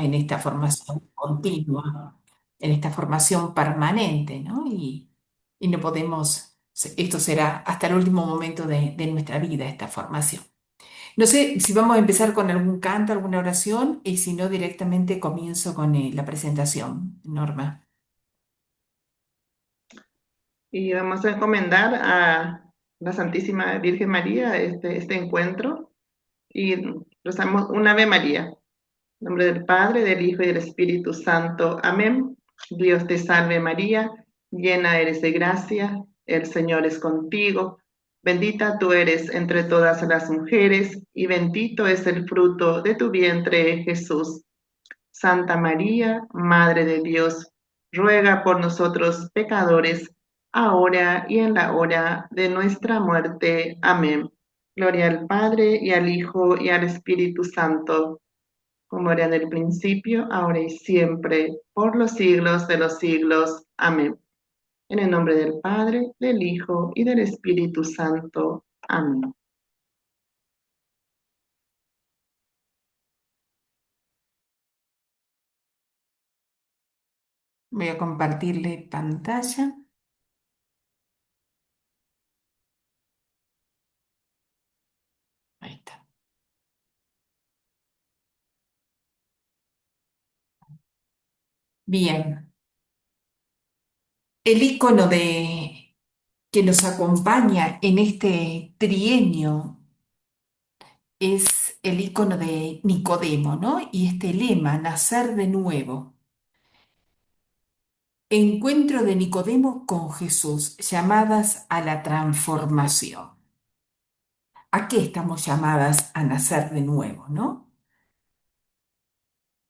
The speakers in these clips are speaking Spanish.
en esta formación continua, en esta formación permanente, ¿no? Y no podemos, esto será hasta el último momento de nuestra vida, esta formación. No sé si vamos a empezar con algún canto, alguna oración, y si no, directamente comienzo con la presentación, Norma. Y vamos a encomendar a la Santísima Virgen María este encuentro y rezamos un Ave María. En nombre del Padre, del Hijo y del Espíritu Santo. Amén. Dios te salve María, llena eres de gracia, el Señor es contigo. Bendita tú eres entre todas las mujeres y bendito es el fruto de tu vientre, Jesús. Santa María, Madre de Dios, ruega por nosotros pecadores, ahora y en la hora de nuestra muerte. Amén. Gloria al Padre y al Hijo y al Espíritu Santo, como era en el principio, ahora y siempre, por los siglos de los siglos. Amén. En el nombre del Padre, del Hijo y del Espíritu Santo. Amén. Voy a compartirle pantalla. Ahí está. Bien, el icono que nos acompaña en este trienio es el icono de Nicodemo, ¿no? Y este lema, nacer de nuevo. Encuentro de Nicodemo con Jesús, llamadas a la transformación. ¿A qué estamos llamadas a nacer de nuevo, no?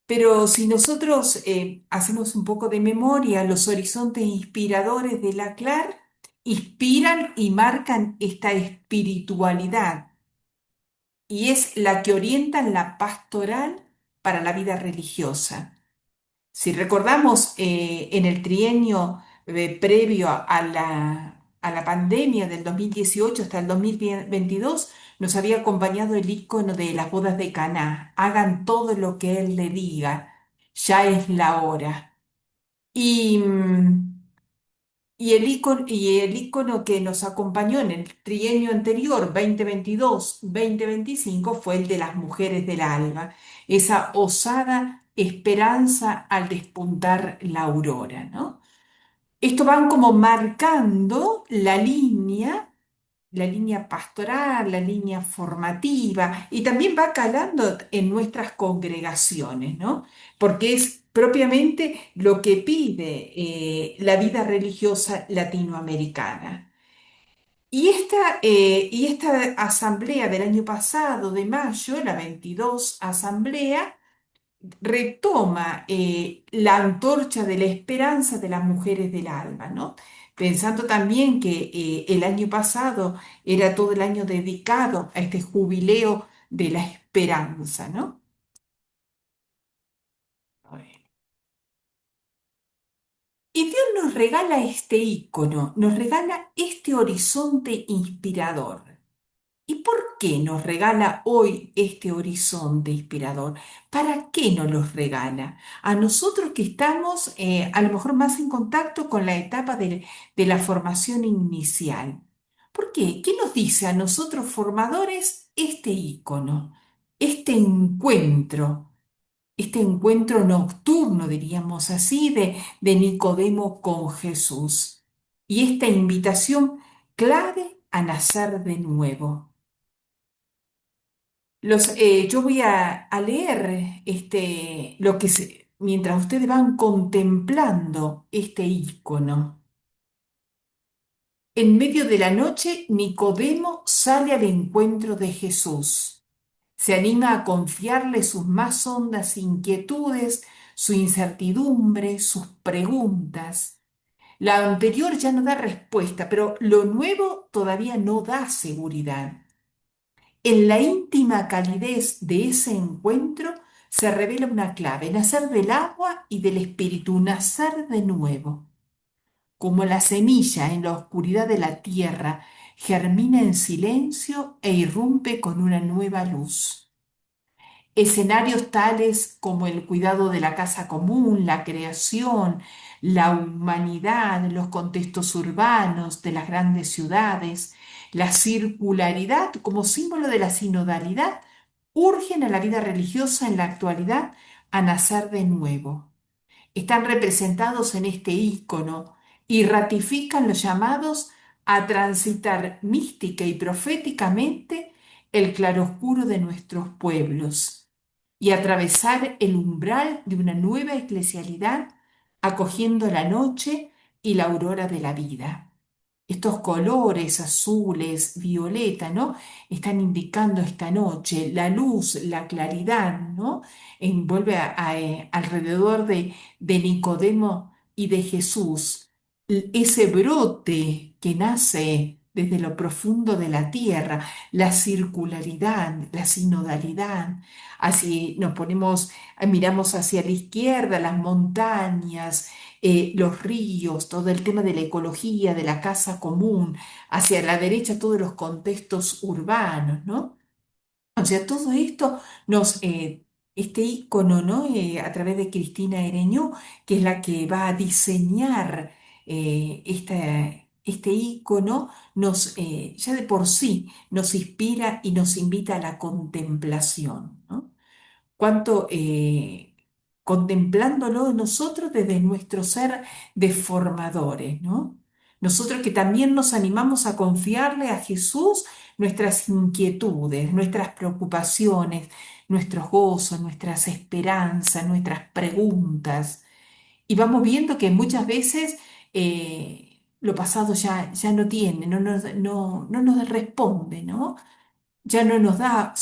Pero si nosotros hacemos un poco de memoria, los horizontes inspiradores de la CLAR inspiran y marcan esta espiritualidad y es la que orienta la pastoral para la vida religiosa. Si recordamos, en el trienio previo a la pandemia del 2018 hasta el 2022, nos había acompañado el icono de las bodas de Caná. Hagan todo lo que Él le diga, ya es la hora. Y, y el icono que nos acompañó en el trienio anterior, 2022-2025, fue el de las mujeres del alba, esa osada esperanza al despuntar la aurora, ¿no? Esto van como marcando la línea pastoral, la línea formativa, y también va calando en nuestras congregaciones, ¿no? Porque es propiamente lo que pide la vida religiosa latinoamericana. Y esta asamblea del año pasado, de mayo, la 22 asamblea, retoma la antorcha de la esperanza de las mujeres del alma, ¿no? Pensando también que el año pasado era todo el año dedicado a este jubileo de la esperanza, ¿no? Y Dios nos regala este ícono, nos regala este horizonte inspirador. ¿Y por qué nos regala hoy este horizonte inspirador? ¿Para qué nos los regala? A nosotros que estamos a lo mejor más en contacto con la etapa de la formación inicial. ¿Por qué? ¿Qué nos dice a nosotros formadores este ícono, este encuentro nocturno, diríamos así, de Nicodemo con Jesús? Y esta invitación clave a nacer de nuevo. Yo voy a leer mientras ustedes van contemplando este icono. En medio de la noche, Nicodemo sale al encuentro de Jesús. Se anima a confiarle sus más hondas inquietudes, su incertidumbre, sus preguntas. La anterior ya no da respuesta, pero lo nuevo todavía no da seguridad. En la íntima calidez de ese encuentro se revela una clave: nacer del agua y del espíritu, nacer de nuevo. Como la semilla en la oscuridad de la tierra, germina en silencio e irrumpe con una nueva luz. Escenarios tales como el cuidado de la casa común, la creación, la humanidad, los contextos urbanos de las grandes ciudades, la circularidad como símbolo de la sinodalidad, urgen a la vida religiosa en la actualidad a nacer de nuevo. Están representados en este ícono y ratifican los llamados a transitar mística y proféticamente el claroscuro de nuestros pueblos y atravesar el umbral de una nueva eclesialidad, acogiendo la noche y la aurora de la vida. Estos colores azules, violeta, ¿no? Están indicando esta noche la luz, la claridad, ¿no? Envuelve alrededor de Nicodemo y de Jesús ese brote que nace desde lo profundo de la tierra, la circularidad, la sinodalidad. Así nos ponemos, miramos hacia la izquierda, las montañas, los ríos, todo el tema de la ecología, de la casa común, hacia la derecha todos los contextos urbanos, ¿no? O sea, todo esto este ícono, ¿no? A través de Cristina Ereñú, que es la que va a diseñar este ícono, ya de por sí nos inspira y nos invita a la contemplación, ¿no? Cuánto contemplándolo nosotros desde nuestro ser de formadores, ¿no? Nosotros que también nos animamos a confiarle a Jesús nuestras inquietudes, nuestras preocupaciones, nuestros gozos, nuestras esperanzas, nuestras preguntas. Y vamos viendo que muchas veces lo pasado ya no tiene, no nos responde, ¿no? Ya no nos da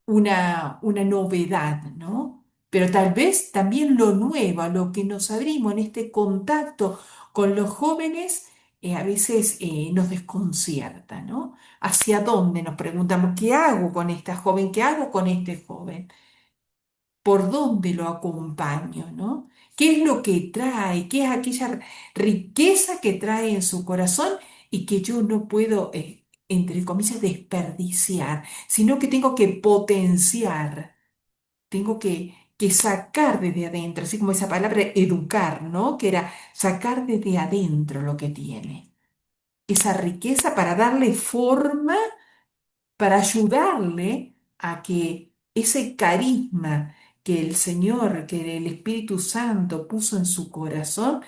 una novedad, ¿no? Pero tal vez también lo nuevo, a lo que nos abrimos en este contacto con los jóvenes, a veces nos desconcierta, ¿no? ¿Hacia dónde nos preguntamos? ¿Qué hago con esta joven? ¿Qué hago con este joven? ¿Por dónde lo acompaño, ¿no? ¿Qué es lo que trae? ¿Qué es aquella riqueza que trae en su corazón y que yo no puedo, entre comillas, desperdiciar, sino que tengo que potenciar, tengo que sacar desde adentro, así como esa palabra educar, ¿no? Que era sacar desde adentro lo que tiene, esa riqueza para darle forma, para ayudarle a que ese carisma que el Señor, que el Espíritu Santo puso en su corazón,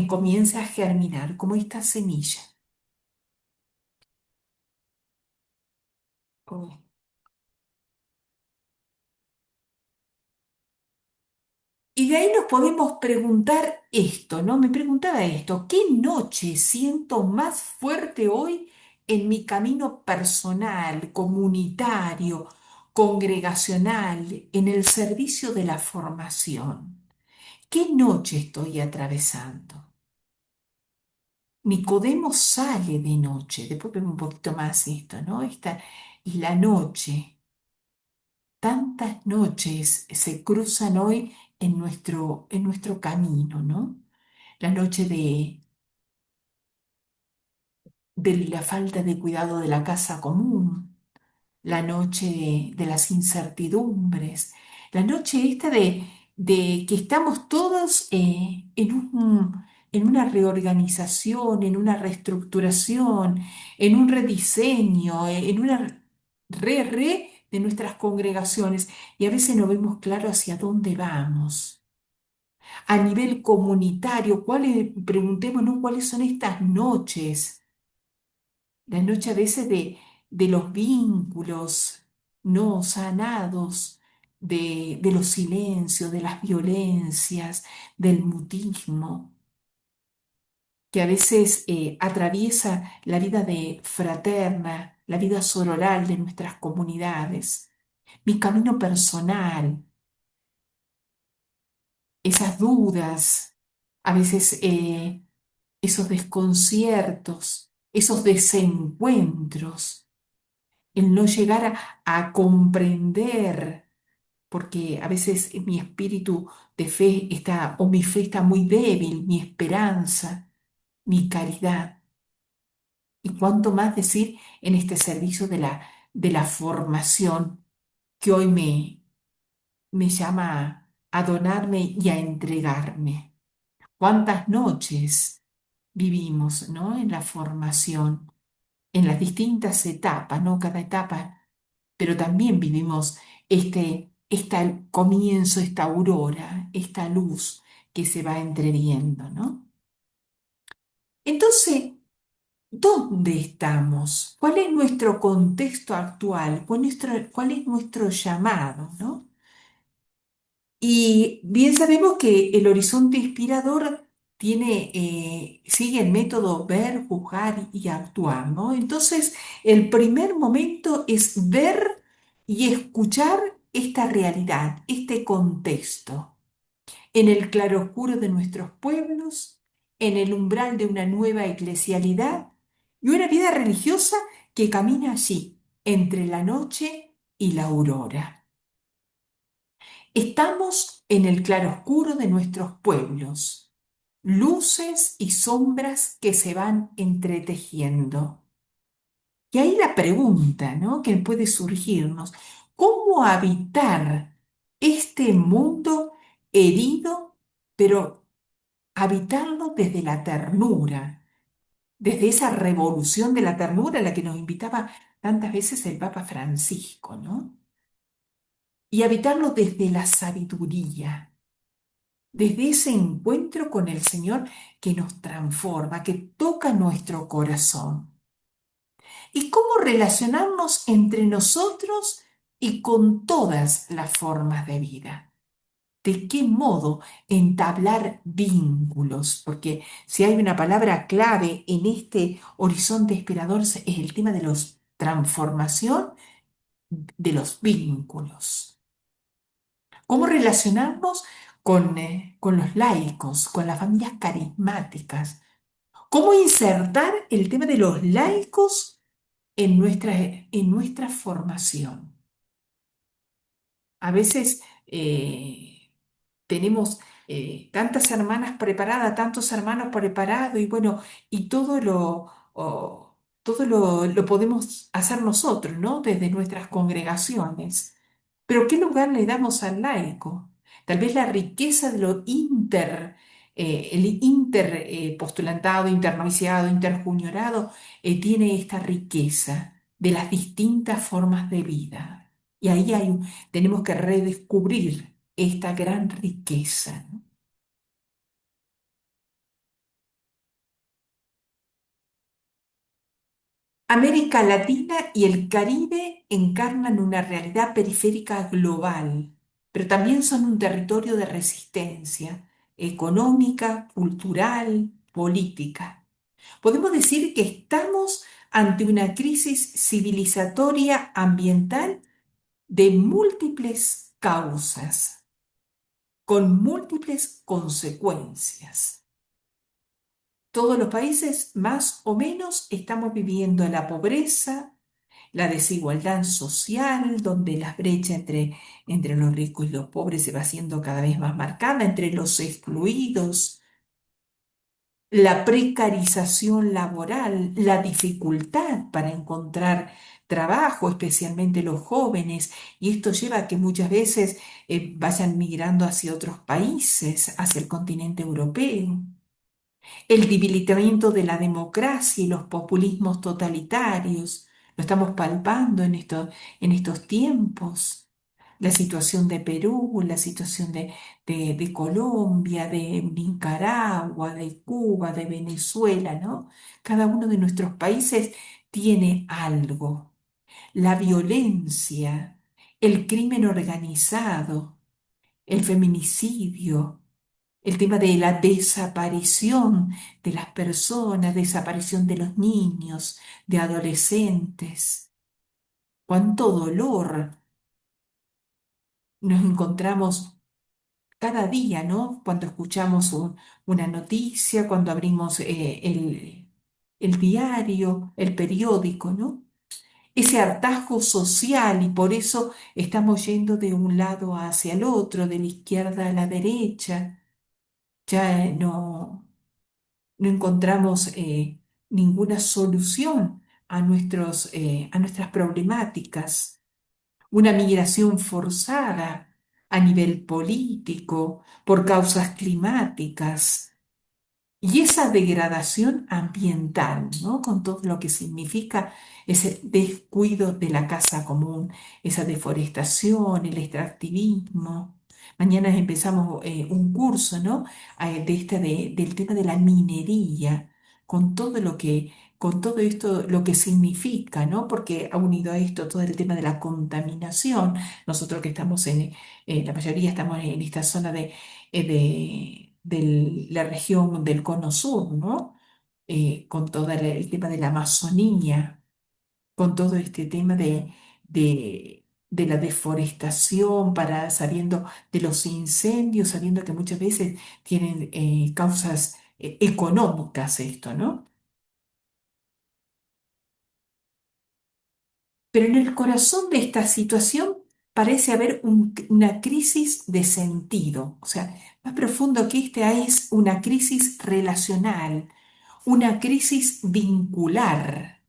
comience a germinar como esta semilla. Oh. Y de ahí nos podemos preguntar esto, ¿no? Me preguntaba esto, ¿qué noche siento más fuerte hoy en mi camino personal, comunitario, congregacional, en el servicio de la formación? ¿Qué noche estoy atravesando? Nicodemo sale de noche, después vemos un poquito más esto, ¿no? Esta, la noche, tantas noches se cruzan hoy en nuestro camino, ¿no? La noche de la falta de cuidado de la casa común, la noche de las incertidumbres, la noche esta de que estamos todos en una reorganización, en una reestructuración, en un rediseño, en una re de nuestras congregaciones y a veces no vemos claro hacia dónde vamos. A nivel comunitario, preguntémonos cuáles son estas noches, la noche a veces de los vínculos no sanados, de los silencios, de las violencias, del mutismo, que a veces atraviesa la vida de fraterna, la vida sororal de nuestras comunidades, mi camino personal, esas dudas, a veces esos desconciertos, esos desencuentros, el no llegar a comprender, porque a veces mi espíritu de fe está, o mi fe está muy débil, mi esperanza, mi caridad. Y cuánto más decir en este servicio de la formación, que hoy me llama a donarme y a entregarme. ¿Cuántas noches vivimos, ¿no? En la formación, en las distintas etapas, ¿no? Cada etapa, pero también vivimos este comienzo, esta aurora, esta luz que se va entreviendo, ¿no? Entonces, ¿dónde estamos? ¿Cuál es nuestro contexto actual? ¿Cuál es nuestro llamado, ¿no? Y bien sabemos que el horizonte inspirador sigue el método ver, juzgar y actuar, ¿no? Entonces, el primer momento es ver y escuchar esta realidad, este contexto, en el claroscuro de nuestros pueblos, en el umbral de una nueva eclesialidad y una vida religiosa que camina allí, entre la noche y la aurora. Estamos en el claroscuro de nuestros pueblos, luces y sombras que se van entretejiendo. Y ahí la pregunta, ¿no? Que puede surgirnos, ¿cómo habitar este mundo herido, pero habitarlo desde la ternura, desde esa revolución de la ternura a la que nos invitaba tantas veces el Papa Francisco, ¿no? Y habitarlo desde la sabiduría, desde ese encuentro con el Señor que nos transforma, que toca nuestro corazón. ¿Y cómo relacionarnos entre nosotros y con todas las formas de vida? ¿De qué modo entablar vínculos? Porque si hay una palabra clave en este horizonte inspirador es el tema de la transformación de los vínculos. ¿Cómo relacionarnos con los laicos, con las familias carismáticas? ¿Cómo insertar el tema de los laicos en nuestra formación? A veces tenemos tantas hermanas preparadas, tantos hermanos preparados, y bueno, y todo lo podemos hacer nosotros, ¿no? Desde nuestras congregaciones. Pero ¿qué lugar le damos al laico? Tal vez la riqueza de lo el postulantado, internoviciado, interjuniorado, tiene esta riqueza de las distintas formas de vida. Y ahí tenemos que redescubrir esta gran riqueza, ¿no? América Latina y el Caribe encarnan una realidad periférica global, pero también son un territorio de resistencia económica, cultural, política. Podemos decir que estamos ante una crisis civilizatoria ambiental de múltiples causas, con múltiples consecuencias. Todos los países, más o menos, estamos viviendo la pobreza, la desigualdad social, donde la brecha entre los ricos y los pobres se va haciendo cada vez más marcada, entre los excluidos, la precarización laboral, la dificultad para encontrar trabajo, especialmente los jóvenes, y esto lleva a que muchas veces vayan migrando hacia otros países, hacia el continente europeo. El debilitamiento de la democracia y los populismos totalitarios. Lo estamos palpando en estos tiempos. La situación de Perú, la situación de Colombia, de Nicaragua, de Cuba, de Venezuela, ¿no? Cada uno de nuestros países tiene algo. La violencia, el crimen organizado, el feminicidio, el tema de la desaparición de las personas, desaparición de los niños, de adolescentes. Cuánto dolor nos encontramos cada día, ¿no? Cuando escuchamos una noticia, cuando abrimos el diario, el periódico, ¿no? Ese hartazgo social y por eso estamos yendo de un lado hacia el otro, de la izquierda a la derecha. Ya no encontramos ninguna solución a nuestras problemáticas. una migración forzada a nivel político por causas climáticas. Y esa degradación ambiental, ¿no? Con todo lo que significa ese descuido de la casa común, esa deforestación, el extractivismo. Mañana empezamos un curso, ¿no? Del tema de la minería, con todo lo que, con todo esto, lo que significa, ¿no? Porque ha unido a esto todo el tema de la contaminación. Nosotros que estamos la mayoría estamos en esta zona de la región del Cono Sur, ¿no? Con todo el tema de la Amazonía, con todo este tema de la deforestación, sabiendo de los incendios, sabiendo que muchas veces tienen causas económicas esto, ¿no? Pero en el corazón de esta situación parece haber una crisis de sentido. O sea, más profundo que esta es una crisis relacional, una crisis vincular.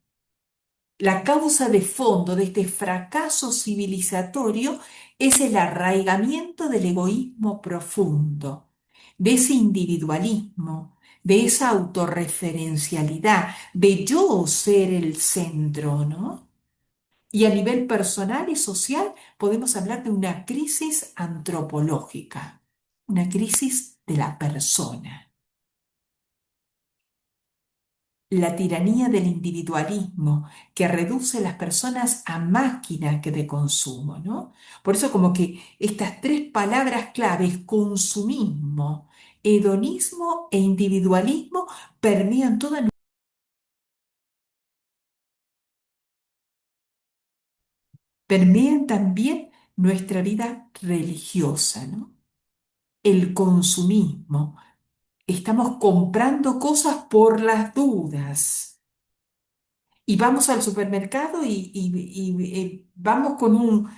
La causa de fondo de este fracaso civilizatorio es el arraigamiento del egoísmo profundo, de ese individualismo, de esa autorreferencialidad, de yo ser el centro, ¿no? Y a nivel personal y social podemos hablar de una crisis antropológica, una crisis de la persona, la tiranía del individualismo que reduce a las personas a máquinas que de consumo, ¿no? Por eso como que estas tres palabras claves, consumismo, hedonismo e individualismo, permean permean también nuestra vida religiosa, ¿no? El consumismo. Estamos comprando cosas por las dudas. Y vamos al supermercado vamos con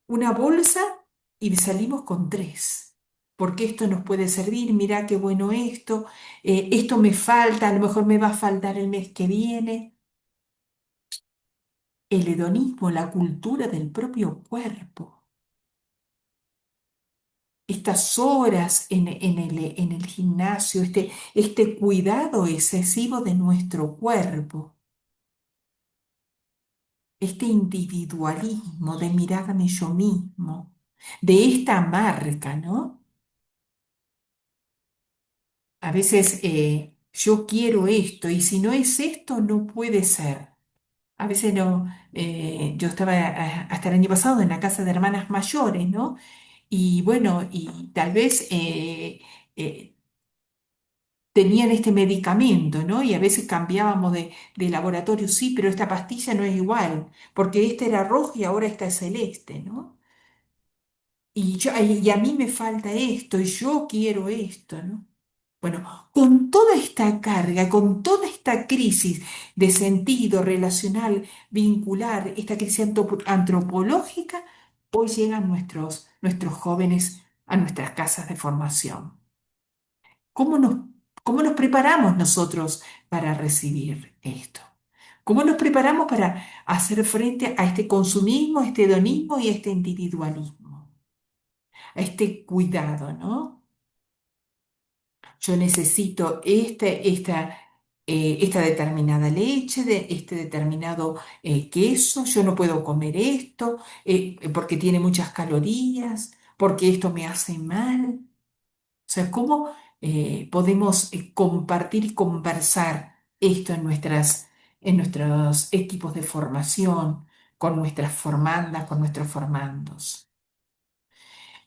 una bolsa y salimos con tres. Porque esto nos puede servir, mirá qué bueno esto me falta, a lo mejor me va a faltar el mes que viene. El hedonismo, la cultura del propio cuerpo. Estas horas en el gimnasio, este cuidado excesivo de nuestro cuerpo, este individualismo de mirarme yo mismo, de esta marca, ¿no? A veces yo quiero esto y si no es esto, no puede ser. A veces no, yo estaba hasta el año pasado en la casa de hermanas mayores, ¿no? Y bueno, y tal vez eh, tenían este medicamento, ¿no? Y a veces cambiábamos de laboratorio, sí, pero esta pastilla no es igual, porque esta era roja y ahora esta es celeste, ¿no? Y a mí me falta esto, y yo quiero esto, ¿no? Bueno, con toda esta carga, con toda esta crisis de sentido relacional, vincular, esta crisis antropológica, hoy llegan nuestros jóvenes a nuestras casas de formación. ¿Cómo cómo nos preparamos nosotros para recibir esto? ¿Cómo nos preparamos para hacer frente a este consumismo, a este hedonismo y a este individualismo? A este cuidado, ¿no? Yo necesito esta determinada leche, este determinado queso, yo no puedo comer esto porque tiene muchas calorías, porque esto me hace mal. O sea, ¿cómo podemos compartir y conversar esto en nuestros equipos de formación, con nuestras formandas, con nuestros formandos?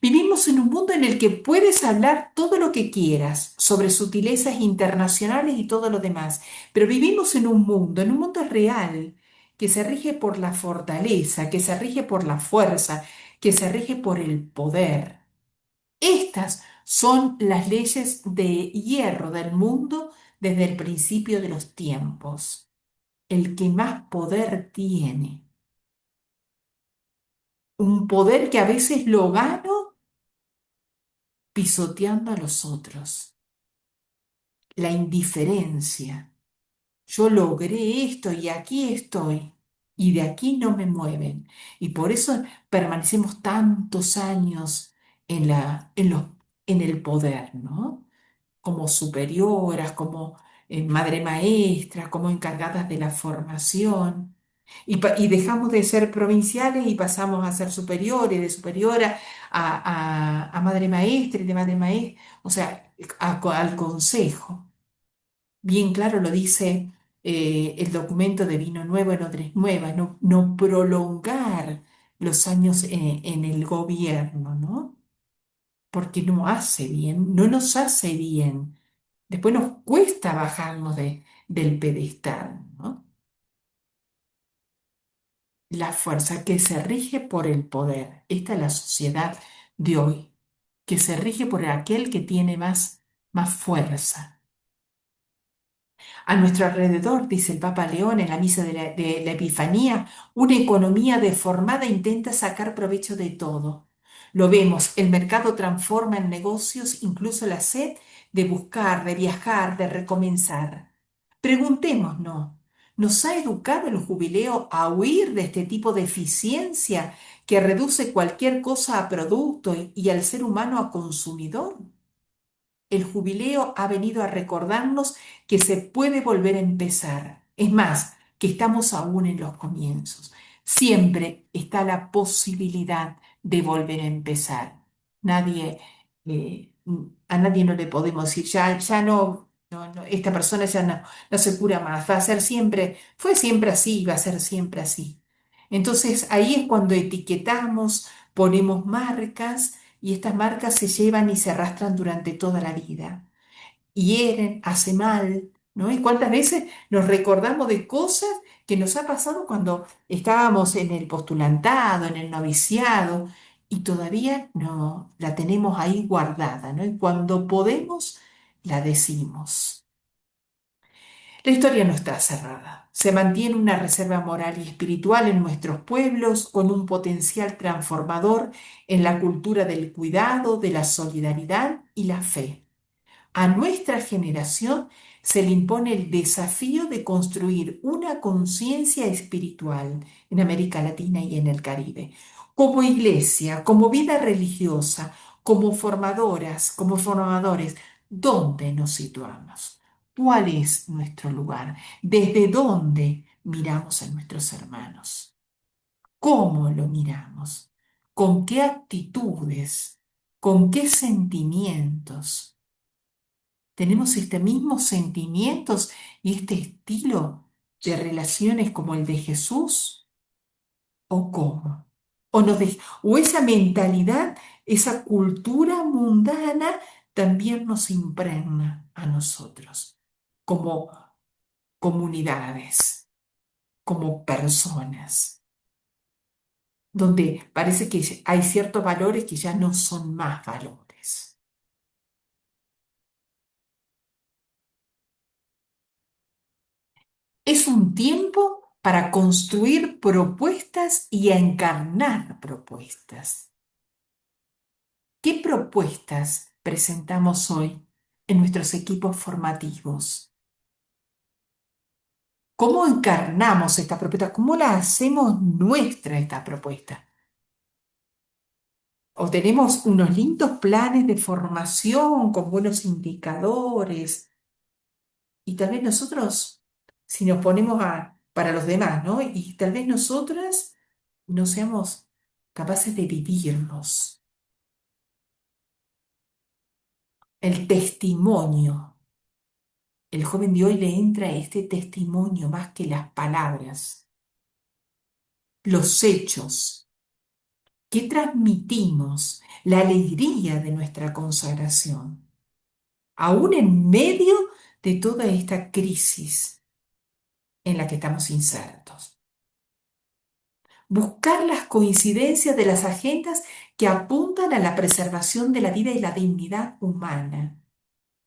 Vivimos en un mundo en el que puedes hablar todo lo que quieras sobre sutilezas internacionales y todo lo demás, pero vivimos en un mundo real, que se rige por la fortaleza, que se rige por la fuerza, que se rige por el poder. Estas son las leyes de hierro del mundo desde el principio de los tiempos. El que más poder tiene, un poder que a veces lo gano pisoteando a los otros. La indiferencia. Yo logré esto y aquí estoy. y de aquí no me mueven. Y por eso permanecemos tantos años en en el poder, ¿no? Como superioras, como madre maestra, como encargadas de la formación. Y dejamos de ser provinciales y pasamos a ser superiores, de superiora a madre maestra y de madre maestra, o sea, al consejo. Bien claro lo dice el documento de Vino Nuevo en Odres Nuevas, no, no prolongar los años en el gobierno, ¿no? Porque no hace bien, no nos hace bien. Después nos cuesta bajarnos del pedestal, ¿no? La fuerza que se rige por el poder. Esta es la sociedad de hoy, que se rige por aquel que tiene más fuerza. A nuestro alrededor, dice el Papa León en la misa de la Epifanía, una economía deformada intenta sacar provecho de todo. Lo vemos, el mercado transforma en negocios incluso la sed de buscar, de viajar, de recomenzar. Preguntémonos, ¿nos ha educado el jubileo a huir de este tipo de eficiencia que reduce cualquier cosa a producto y al ser humano a consumidor? El jubileo ha venido a recordarnos que se puede volver a empezar. Es más, que estamos aún en los comienzos. Siempre está la posibilidad de volver a empezar. Nadie, a nadie no le podemos decir, ya no, esta persona ya no se cura más, va a ser siempre, fue siempre así, va a ser siempre así. Entonces ahí es cuando etiquetamos, ponemos marcas y estas marcas se llevan y se arrastran durante toda la vida. Hieren, hace mal, ¿no? ¿Y cuántas veces nos recordamos de cosas que nos ha pasado cuando estábamos en el postulantado, en el noviciado, y todavía no la tenemos ahí guardada, ¿no? Y cuando podemos, la decimos. La historia no está cerrada. Se mantiene una reserva moral y espiritual en nuestros pueblos con un potencial transformador en la cultura del cuidado, de la solidaridad y la fe. A nuestra generación se le impone el desafío de construir una conciencia espiritual en América Latina y en el Caribe. Como iglesia, como vida religiosa, como formadoras, como formadores, ¿dónde nos situamos? ¿Cuál es nuestro lugar? ¿Desde dónde miramos a nuestros hermanos? ¿Cómo lo miramos? ¿Con qué actitudes? ¿Con qué sentimientos? ¿Tenemos este mismo sentimientos y este estilo de relaciones como el de Jesús? ¿O cómo? ¿O esa mentalidad, esa cultura mundana también nos impregna a nosotros como comunidades, como personas, donde parece que hay ciertos valores que ya no son más valores? Es un tiempo para construir propuestas y a encarnar propuestas. ¿Qué propuestas presentamos hoy en nuestros equipos formativos? ¿Cómo encarnamos esta propuesta? ¿Cómo la hacemos nuestra esta propuesta? ¿O tenemos unos lindos planes de formación con buenos indicadores? Y tal vez nosotros, si nos ponemos para los demás, ¿no? Y tal vez nosotras no seamos capaces de vivirlos. El testimonio. El joven de hoy le entra este testimonio más que las palabras, los hechos. ¿Qué transmitimos? La alegría de nuestra consagración, aún en medio de toda esta crisis en la que estamos insertos. Buscar las coincidencias de las agendas que apuntan a la preservación de la vida y la dignidad humana.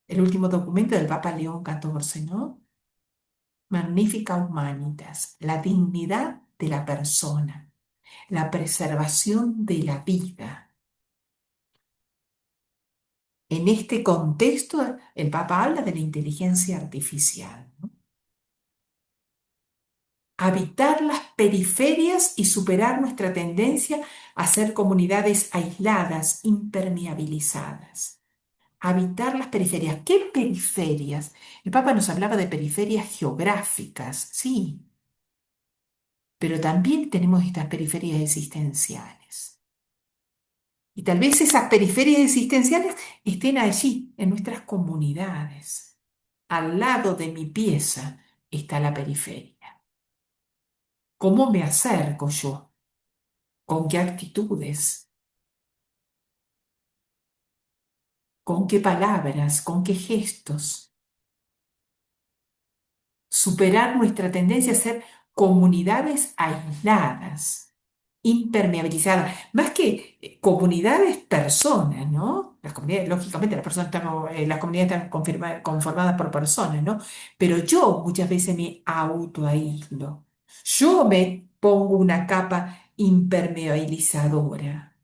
El último documento del Papa León XIV, ¿no? Magnifica Humanitas, la dignidad de la persona, la preservación de la vida. En este contexto, el Papa habla de la inteligencia artificial, ¿no? habitar las periferias y superar nuestra tendencia a ser comunidades aisladas, impermeabilizadas. Habitar las periferias. ¿Qué periferias? El Papa nos hablaba de periferias geográficas, sí, pero también tenemos estas periferias existenciales. Y tal vez esas periferias existenciales estén allí, en nuestras comunidades. Al lado de mi pieza está la periferia. ¿Cómo me acerco yo? ¿Con qué actitudes? ¿Con qué palabras? ¿Con qué gestos? Superar nuestra tendencia a ser comunidades aisladas, impermeabilizadas, más que comunidades, personas, ¿no? Las comunidades, lógicamente, las comunidades están conformadas por personas, ¿no? Pero yo muchas veces me autoaíslo. Yo me pongo una capa impermeabilizadora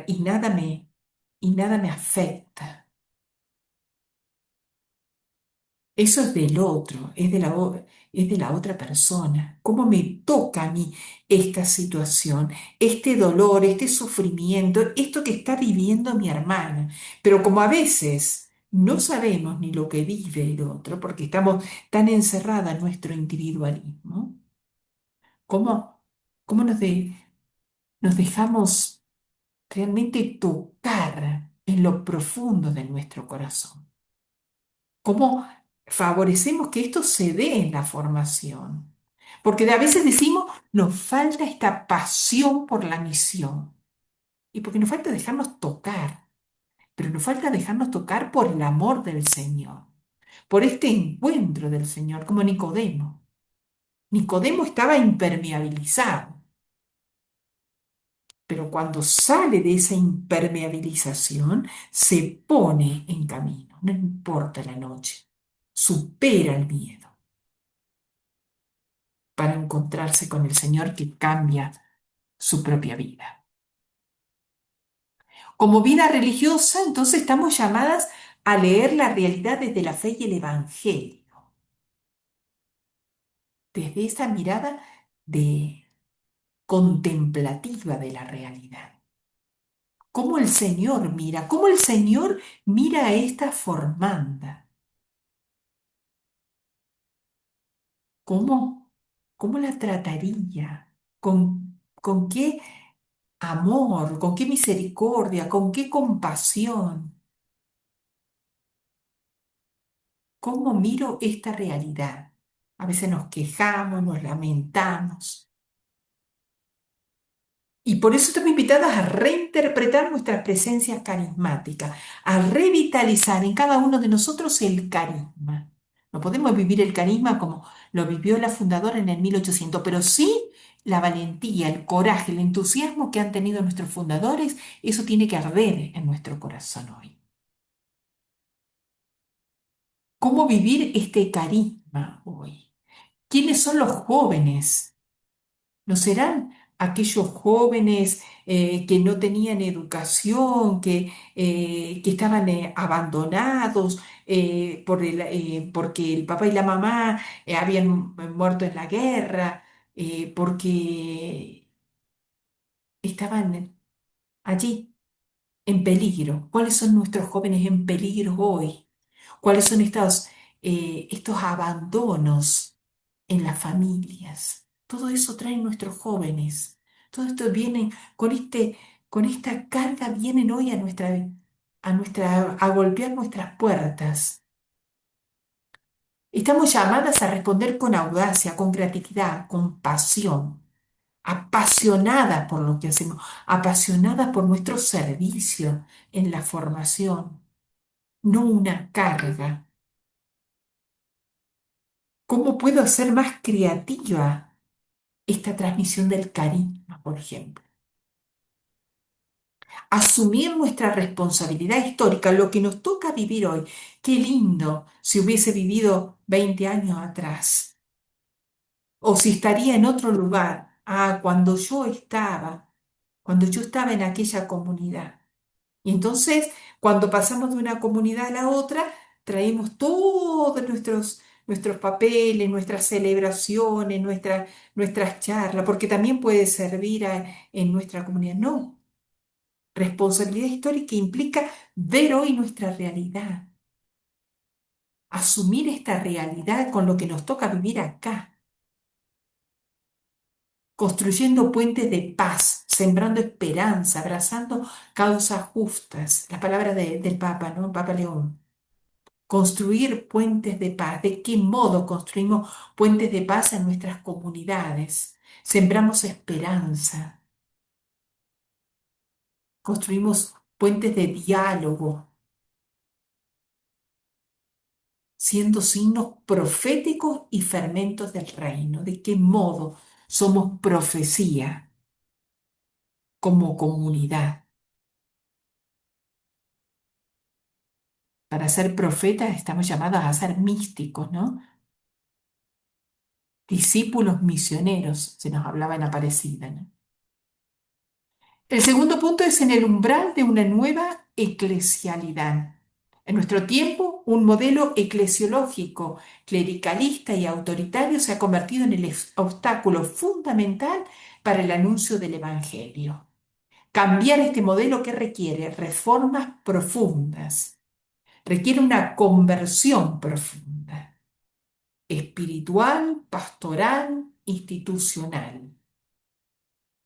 y nada me afecta. Eso es del otro, es de la otra persona. ¿Cómo me toca a mí esta situación, este dolor, este sufrimiento, esto que está viviendo mi hermana? Pero como a veces no sabemos ni lo que vive el otro, porque estamos tan encerradas en nuestro individualismo, ¿cómo, cómo nos dejamos realmente tocar en lo profundo de nuestro corazón? ¿Cómo favorecemos que esto se dé en la formación? Porque a veces decimos, nos falta esta pasión por la misión. Y porque nos falta dejarnos tocar, pero nos falta dejarnos tocar por el amor del Señor, por este encuentro del Señor, como Nicodemo. Nicodemo estaba impermeabilizado, pero cuando sale de esa impermeabilización, se pone en camino, no importa la noche, supera el miedo para encontrarse con el Señor que cambia su propia vida. Como vida religiosa, entonces estamos llamadas a leer la realidad desde la fe y el Evangelio, desde esa mirada de contemplativa de la realidad. Cómo el Señor mira a esta formanda, cómo, cómo la trataría, con qué amor, con qué misericordia, con qué compasión. ¿Cómo miro esta realidad? A veces nos quejamos, nos lamentamos. Y por eso estamos invitadas a reinterpretar nuestras presencias carismáticas, a revitalizar en cada uno de nosotros el carisma. No podemos vivir el carisma como lo vivió la fundadora en el 1800, pero sí la valentía, el coraje, el entusiasmo que han tenido nuestros fundadores, eso tiene que arder en nuestro corazón hoy. ¿Cómo vivir este carisma hoy? ¿Quiénes son los jóvenes? ¿No serán aquellos jóvenes que no tenían educación, que estaban abandonados porque el papá y la mamá habían muerto en la guerra, porque estaban allí en peligro? ¿Cuáles son nuestros jóvenes en peligro hoy? ¿Cuáles son estos abandonos en las familias? Todo eso traen nuestros jóvenes. Todo esto viene con esta carga, vienen hoy a golpear nuestras puertas. Estamos llamadas a responder con audacia, con creatividad, con pasión, apasionadas por lo que hacemos, apasionadas por nuestro servicio en la formación, no una carga. ¿Cómo puedo hacer más creativa esta transmisión del carisma, por ejemplo? Asumir nuestra responsabilidad histórica, lo que nos toca vivir hoy. Qué lindo si hubiese vivido 20 años atrás, o si estaría en otro lugar. Ah, cuando yo estaba en aquella comunidad. Y entonces, cuando pasamos de una comunidad a la otra, traemos todos nuestros papeles, nuestras celebraciones, nuestras charlas, porque también puede servir en nuestra comunidad. No, responsabilidad histórica implica ver hoy nuestra realidad, asumir esta realidad con lo que nos toca vivir acá, construyendo puentes de paz, sembrando esperanza, abrazando causas justas. Las palabras del Papa, ¿no? Papa León. Construir puentes de paz. ¿De qué modo construimos puentes de paz en nuestras comunidades? Sembramos esperanza, construimos puentes de diálogo, siendo signos proféticos y fermentos del reino. ¿De qué modo somos profecía como comunidad? Para ser profetas estamos llamados a ser místicos, ¿no? Discípulos misioneros, se nos hablaba en Aparecida, ¿no? El segundo punto es en el umbral de una nueva eclesialidad. En nuestro tiempo, un modelo eclesiológico, clericalista y autoritario se ha convertido en el obstáculo fundamental para el anuncio del Evangelio. Cambiar este modelo que requiere reformas profundas, requiere una conversión profunda, espiritual, pastoral, institucional.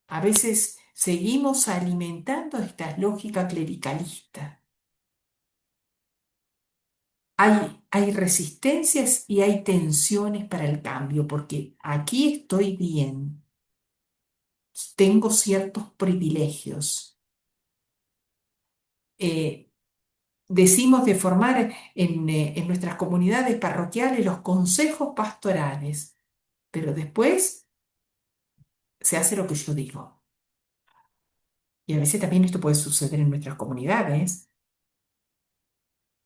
A veces seguimos alimentando esta lógica clericalista. Hay resistencias y hay tensiones para el cambio, porque aquí estoy bien, tengo ciertos privilegios. Eh, Decimos de formar en nuestras comunidades parroquiales los consejos pastorales, pero después se hace lo que yo digo. Y a veces también esto puede suceder en nuestras comunidades.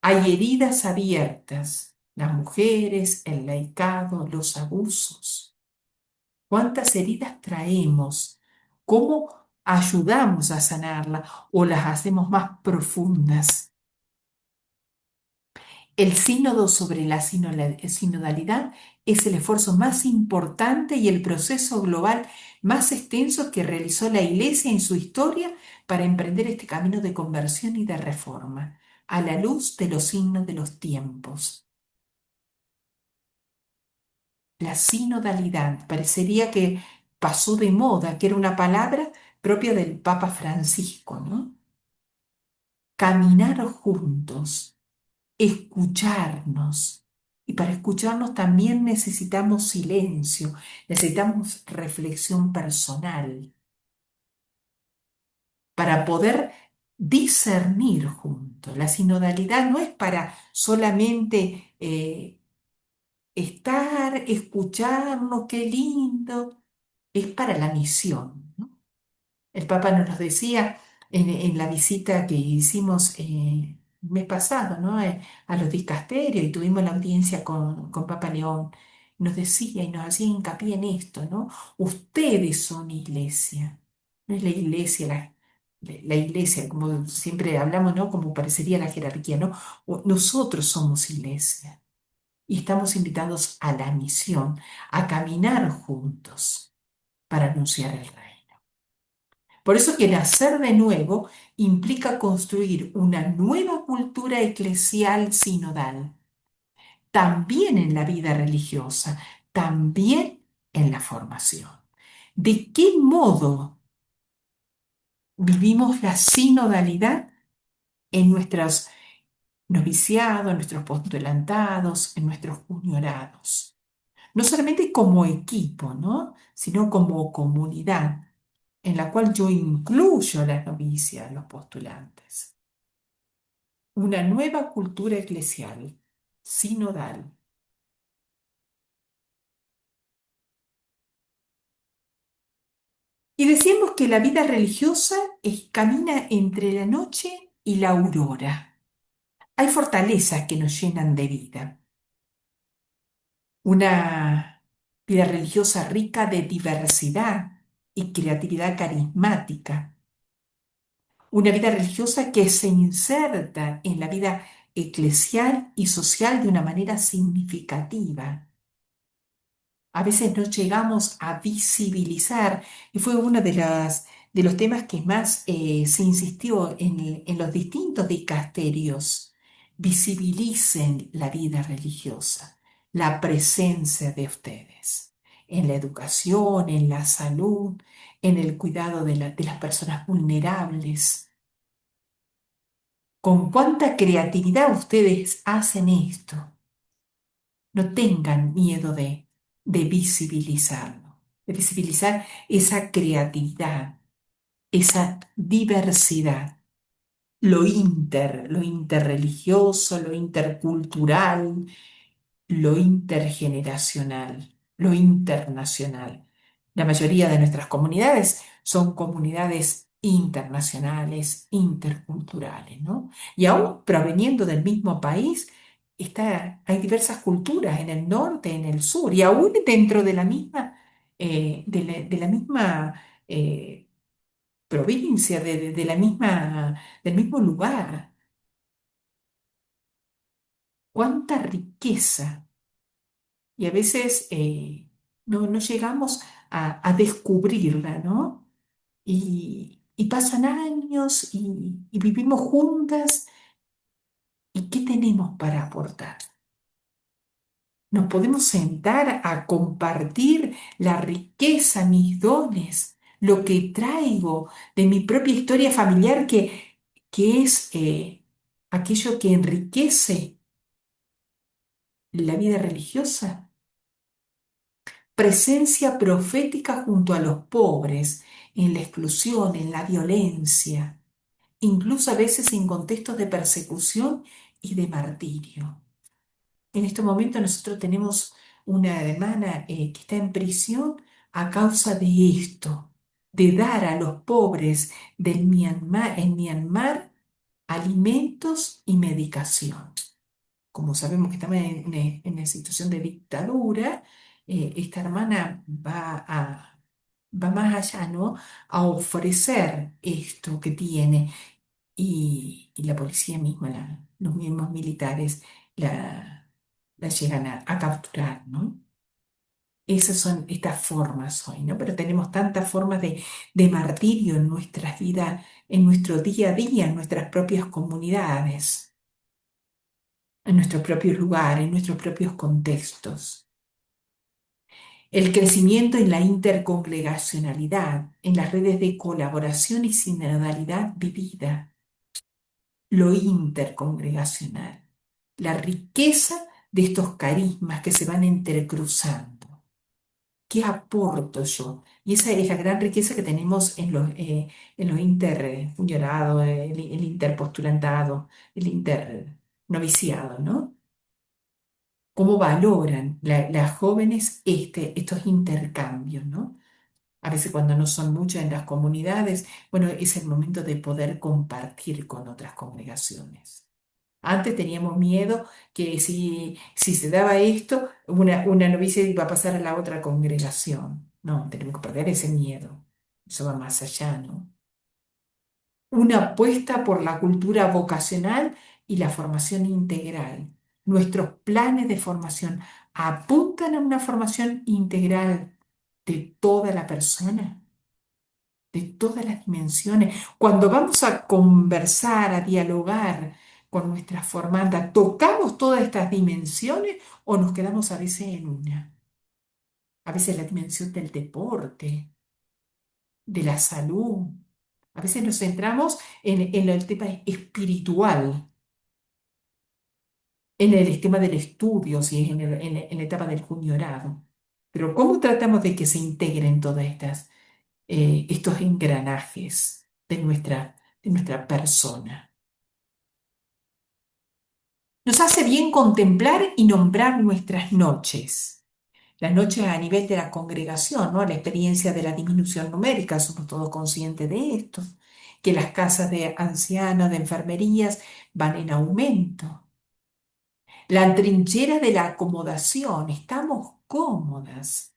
Hay heridas abiertas, las mujeres, el laicado, los abusos. ¿Cuántas heridas traemos? ¿Cómo ayudamos a sanarlas o las hacemos más profundas? El sínodo sobre la sinodalidad es el esfuerzo más importante y el proceso global más extenso que realizó la Iglesia en su historia para emprender este camino de conversión y de reforma, a la luz de los signos de los tiempos. La sinodalidad parecería que pasó de moda, que era una palabra propia del Papa Francisco, ¿no? Caminar juntos, escucharnos. Y para escucharnos también necesitamos silencio, necesitamos reflexión personal para poder discernir juntos. La sinodalidad no es para solamente estar, escucharnos, qué lindo, es para la misión, ¿no? El Papa nos lo decía en la visita que hicimos el mes pasado, ¿no? A los dicasterios y tuvimos la audiencia con Papa León. Nos decía y nos hacía hincapié en esto, ¿no? Ustedes son iglesia, no es la iglesia, la iglesia, como siempre hablamos, ¿no? Como parecería la jerarquía, ¿no? Nosotros somos iglesia y estamos invitados a la misión, a caminar juntos para anunciar el reino. Por eso que nacer de nuevo implica construir una nueva cultura eclesial sinodal, también en la vida religiosa, también en la formación. ¿De qué modo vivimos la sinodalidad en nuestros noviciados, en nuestros postulantados, en nuestros juniorados? No solamente como equipo, ¿no? Sino como comunidad en la cual yo incluyo a las novicias, los postulantes. Una nueva cultura eclesial, sinodal. Y decimos que la vida religiosa camina entre la noche y la aurora. Hay fortalezas que nos llenan de vida. Una vida religiosa rica de diversidad y creatividad carismática. Una vida religiosa que se inserta en la vida eclesial y social de una manera significativa. A veces no llegamos a visibilizar, y fue uno de los temas que más se insistió en los distintos dicasterios. Visibilicen la vida religiosa, la presencia de ustedes en la educación, en la salud, en el cuidado de las personas vulnerables. Con cuánta creatividad ustedes hacen esto. No tengan miedo de visibilizarlo, de visibilizar esa creatividad, esa diversidad, lo interreligioso, lo intercultural, lo intergeneracional, lo internacional. La mayoría de nuestras comunidades son comunidades internacionales, interculturales, ¿no? Y aún proveniendo del mismo país, hay diversas culturas en el norte, en el sur, y aún dentro de la misma, de la misma provincia, de la misma, del mismo lugar. ¡Cuánta riqueza! Y a veces no llegamos a descubrirla, ¿no? Y pasan años y vivimos juntas. ¿Y qué tenemos para aportar? Nos podemos sentar a compartir la riqueza, mis dones, lo que traigo de mi propia historia familiar, que es aquello que enriquece la vida religiosa. Presencia profética junto a los pobres, en la exclusión, en la violencia, incluso a veces en contextos de persecución y de martirio. En este momento nosotros tenemos una hermana que está en prisión a causa de esto, de dar a los pobres del Myanmar, en Myanmar alimentos y medicación. Como sabemos que estamos en una situación de dictadura, esta hermana va más allá, ¿no? A ofrecer esto que tiene y la policía misma, los mismos militares la llegan a capturar, ¿no? Esas son estas formas hoy, ¿no? Pero tenemos tantas formas de martirio en nuestras vidas, en nuestro día a día, en nuestras propias comunidades, en nuestros propios lugares, en nuestros propios contextos. El crecimiento en la intercongregacionalidad, en las redes de colaboración y sinodalidad vivida, lo intercongregacional, la riqueza de estos carismas que se van entrecruzando. ¿Qué aporto yo? Y esa es la gran riqueza que tenemos en los interfuncionados, el interpostulantado, el internoviciado, ¿no? Cómo valoran las jóvenes estos intercambios, ¿no? A veces cuando no son muchas en las comunidades, bueno, es el momento de poder compartir con otras congregaciones. Antes teníamos miedo que si se daba esto, una novicia iba a pasar a la otra congregación. No, tenemos que perder ese miedo. Eso va más allá, ¿no? Una apuesta por la cultura vocacional y la formación integral. Nuestros planes de formación apuntan a una formación integral de toda la persona, de todas las dimensiones. Cuando vamos a conversar, a dialogar con nuestras formandas, ¿tocamos todas estas dimensiones o nos quedamos a veces en una? A veces la dimensión del deporte, de la salud. A veces nos centramos en el tema espiritual, en el tema del estudio, si es en la etapa del juniorado. Pero ¿cómo tratamos de que se integren todas estos engranajes de nuestra persona? Nos hace bien contemplar y nombrar nuestras noches. Las noches a nivel de la congregación, ¿no? La experiencia de la disminución numérica, somos todos conscientes de esto, que las casas de ancianos, de enfermerías van en aumento. La trinchera de la acomodación, estamos cómodas,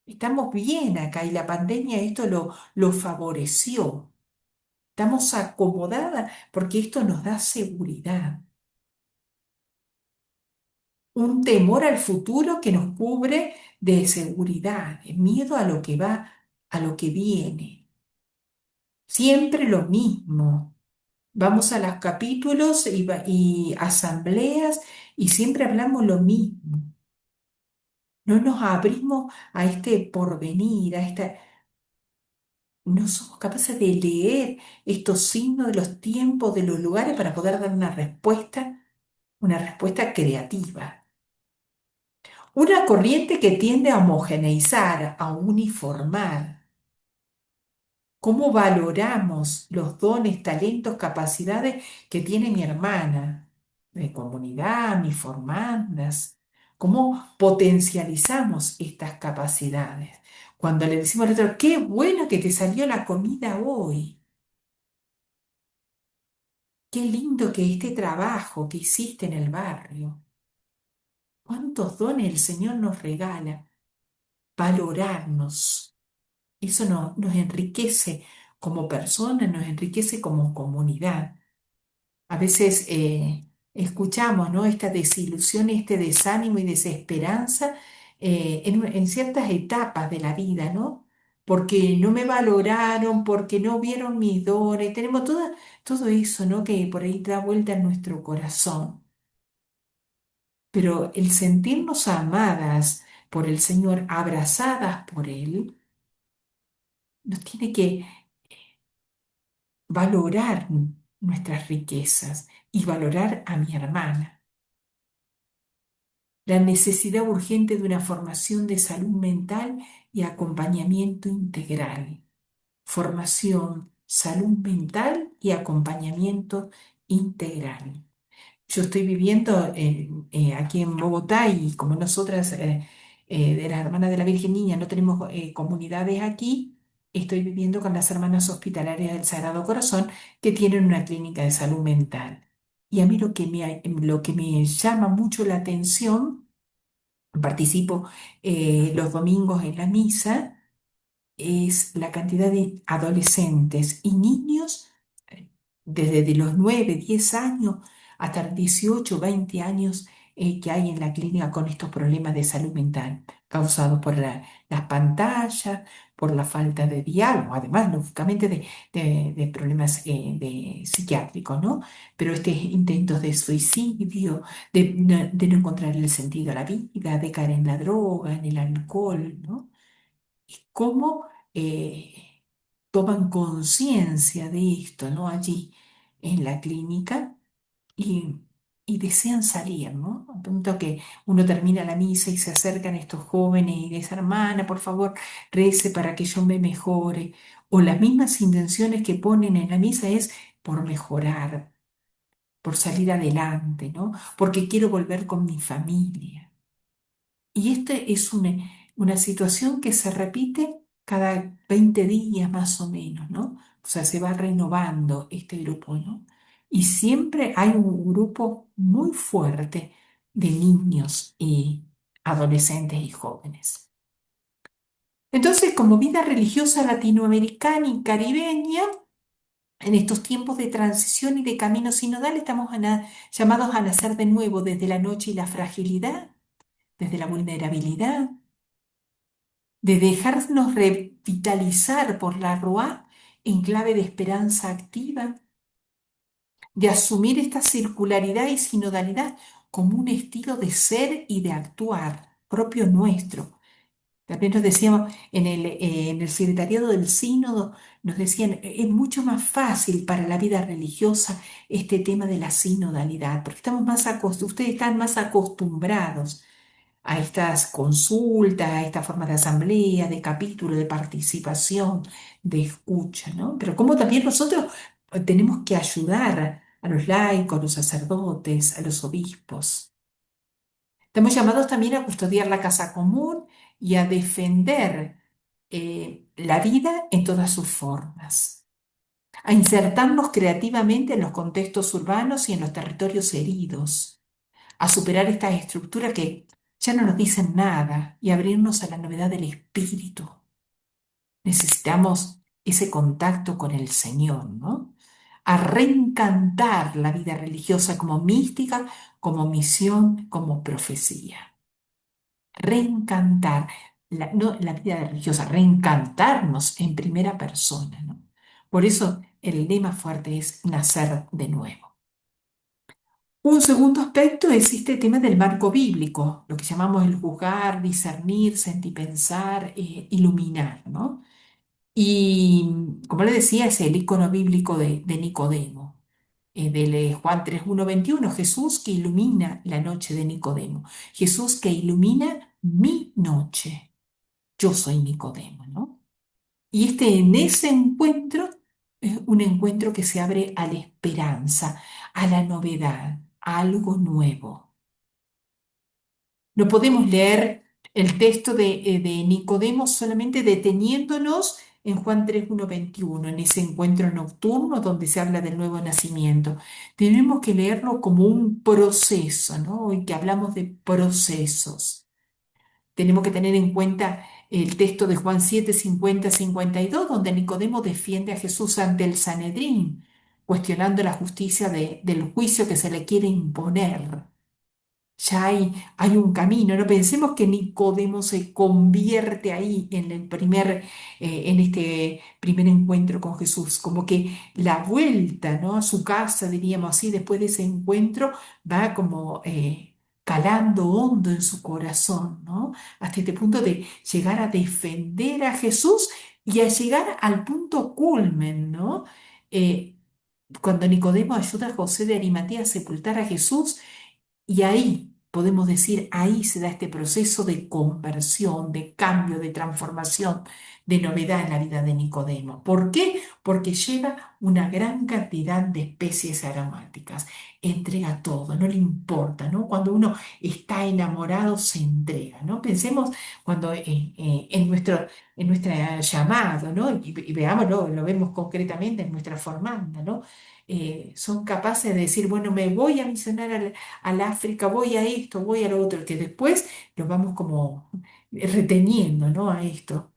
estamos bien acá y la pandemia esto lo favoreció. Estamos acomodadas porque esto nos da seguridad. un temor al futuro que nos cubre de seguridad, de miedo a lo que va, a lo que viene. Siempre lo mismo. Vamos a los capítulos y asambleas y siempre hablamos lo mismo. No nos abrimos a este porvenir, no somos capaces de leer estos signos de los tiempos, de los lugares para poder dar una respuesta creativa. Una corriente que tiende a homogeneizar, a uniformar. ¿Cómo valoramos los dones, talentos, capacidades que tiene mi hermana de comunidad, mis formandas? ¿Cómo potencializamos estas capacidades? Cuando le decimos al otro, qué bueno que te salió la comida hoy, qué lindo que este trabajo que hiciste en el barrio, cuántos dones el Señor nos regala, valorarnos. Eso nos enriquece como personas, nos enriquece como comunidad. A veces escuchamos, ¿no? Esta desilusión, este desánimo y desesperanza en ciertas etapas de la vida, ¿no? Porque no me valoraron, porque no vieron mis dones. Tenemos todo eso, ¿no? Que por ahí da vuelta en nuestro corazón. Pero el sentirnos amadas por el Señor, abrazadas por Él, nos tiene que valorar nuestras riquezas y valorar a mi hermana. La necesidad urgente de una formación de salud mental y acompañamiento integral. Formación, salud mental y acompañamiento integral. Yo estoy viviendo aquí en Bogotá y como nosotras de las Hermanas de la Virgen Niña no tenemos comunidades aquí, estoy viviendo con las Hermanas Hospitalarias del Sagrado Corazón que tienen una clínica de salud mental. Y a mí lo que me llama mucho la atención, participo los domingos en la misa, es la cantidad de adolescentes y niños desde de los 9 10 años hasta 18 20 años que hay en la clínica con estos problemas de salud mental causados por las pantallas, por la falta de diálogo, además, lógicamente, de problemas psiquiátricos, ¿no? Pero intentos de suicidio, de no encontrar el sentido a la vida, de caer en la droga, en el alcohol, ¿no? Cómo toman conciencia de esto, ¿no? Allí en la clínica y, y desean salir, ¿no? A punto que uno termina la misa y se acercan estos jóvenes y dicen, hermana, por favor, rece para que yo me mejore. O las mismas intenciones que ponen en la misa es por mejorar, por salir adelante, ¿no? Porque quiero volver con mi familia. Y esta es una situación que se repite cada 20 días más o menos, ¿no? O sea, se va renovando este grupo, ¿no? Y siempre hay un grupo muy fuerte de niños y adolescentes y jóvenes. Entonces, como vida religiosa latinoamericana y caribeña, en estos tiempos de transición y de camino sinodal, estamos llamados a nacer de nuevo desde la noche y la fragilidad, desde la vulnerabilidad de dejarnos revitalizar por la Ruá en clave de esperanza activa, de asumir esta circularidad y sinodalidad como un estilo de ser y de actuar propio nuestro. También nos decíamos en el secretariado del sínodo, nos decían, es mucho más fácil para la vida religiosa este tema de la sinodalidad, porque ustedes están más acostumbrados a estas consultas, a esta forma de asamblea, de capítulo, de participación, de escucha, ¿no? Pero como también nosotros tenemos que ayudar a los laicos, a los sacerdotes, a los obispos. Estamos llamados también a custodiar la casa común y a defender la vida en todas sus formas, a insertarnos creativamente en los contextos urbanos y en los territorios heridos a superar estas estructuras que ya no nos dicen nada y abrirnos a la novedad del espíritu. Necesitamos ese contacto con el Señor, ¿no? a reencantar la vida religiosa como mística, como misión, como profecía. Reencantar, no la vida religiosa, reencantarnos en primera persona, ¿no? Por eso el lema fuerte es nacer de nuevo. Un segundo aspecto es este tema del marco bíblico, lo que llamamos el juzgar, discernir, sentir, pensar, iluminar, ¿no? Y como le decía, es el icono bíblico de Nicodemo, Juan 3:1-21, Jesús que ilumina la noche de Nicodemo, Jesús que ilumina mi noche, yo soy Nicodemo, ¿no? Y en ese encuentro es un encuentro que se abre a la esperanza, a la novedad, a algo nuevo. No podemos leer el texto de Nicodemo solamente deteniéndonos en Juan 3:1-21, en ese encuentro nocturno donde se habla del nuevo nacimiento. Tenemos que leerlo como un proceso, ¿no? Hoy que hablamos de procesos. Tenemos que tener en cuenta el texto de Juan 7:50-52, donde Nicodemo defiende a Jesús ante el Sanedrín, cuestionando la justicia del juicio que se le quiere imponer. Ya hay un camino, no pensemos que Nicodemo se convierte ahí en este primer encuentro con Jesús, como que la vuelta, ¿no? A su casa, diríamos así, después de ese encuentro, va como calando hondo en su corazón, ¿no? Hasta este punto de llegar a defender a Jesús y a llegar al punto culmen, ¿no? Eh, Cuando Nicodemo ayuda a José de Arimatea a sepultar a Jesús, y ahí podemos decir, ahí se da este proceso de conversión, de cambio, de transformación, de novedad en la vida de Nicodemo. ¿Por qué? Porque lleva una gran cantidad de especies aromáticas. Entrega todo, no le importa, ¿no? Cuando uno está enamorado, se entrega, ¿no? Pensemos cuando en nuestra llamado, ¿no? Y veámoslo, lo vemos concretamente en nuestra formanda, ¿no? Son capaces de decir, bueno, me voy a misionar al África, voy a esto, voy a lo otro, que después nos vamos como reteniendo, ¿no? A esto.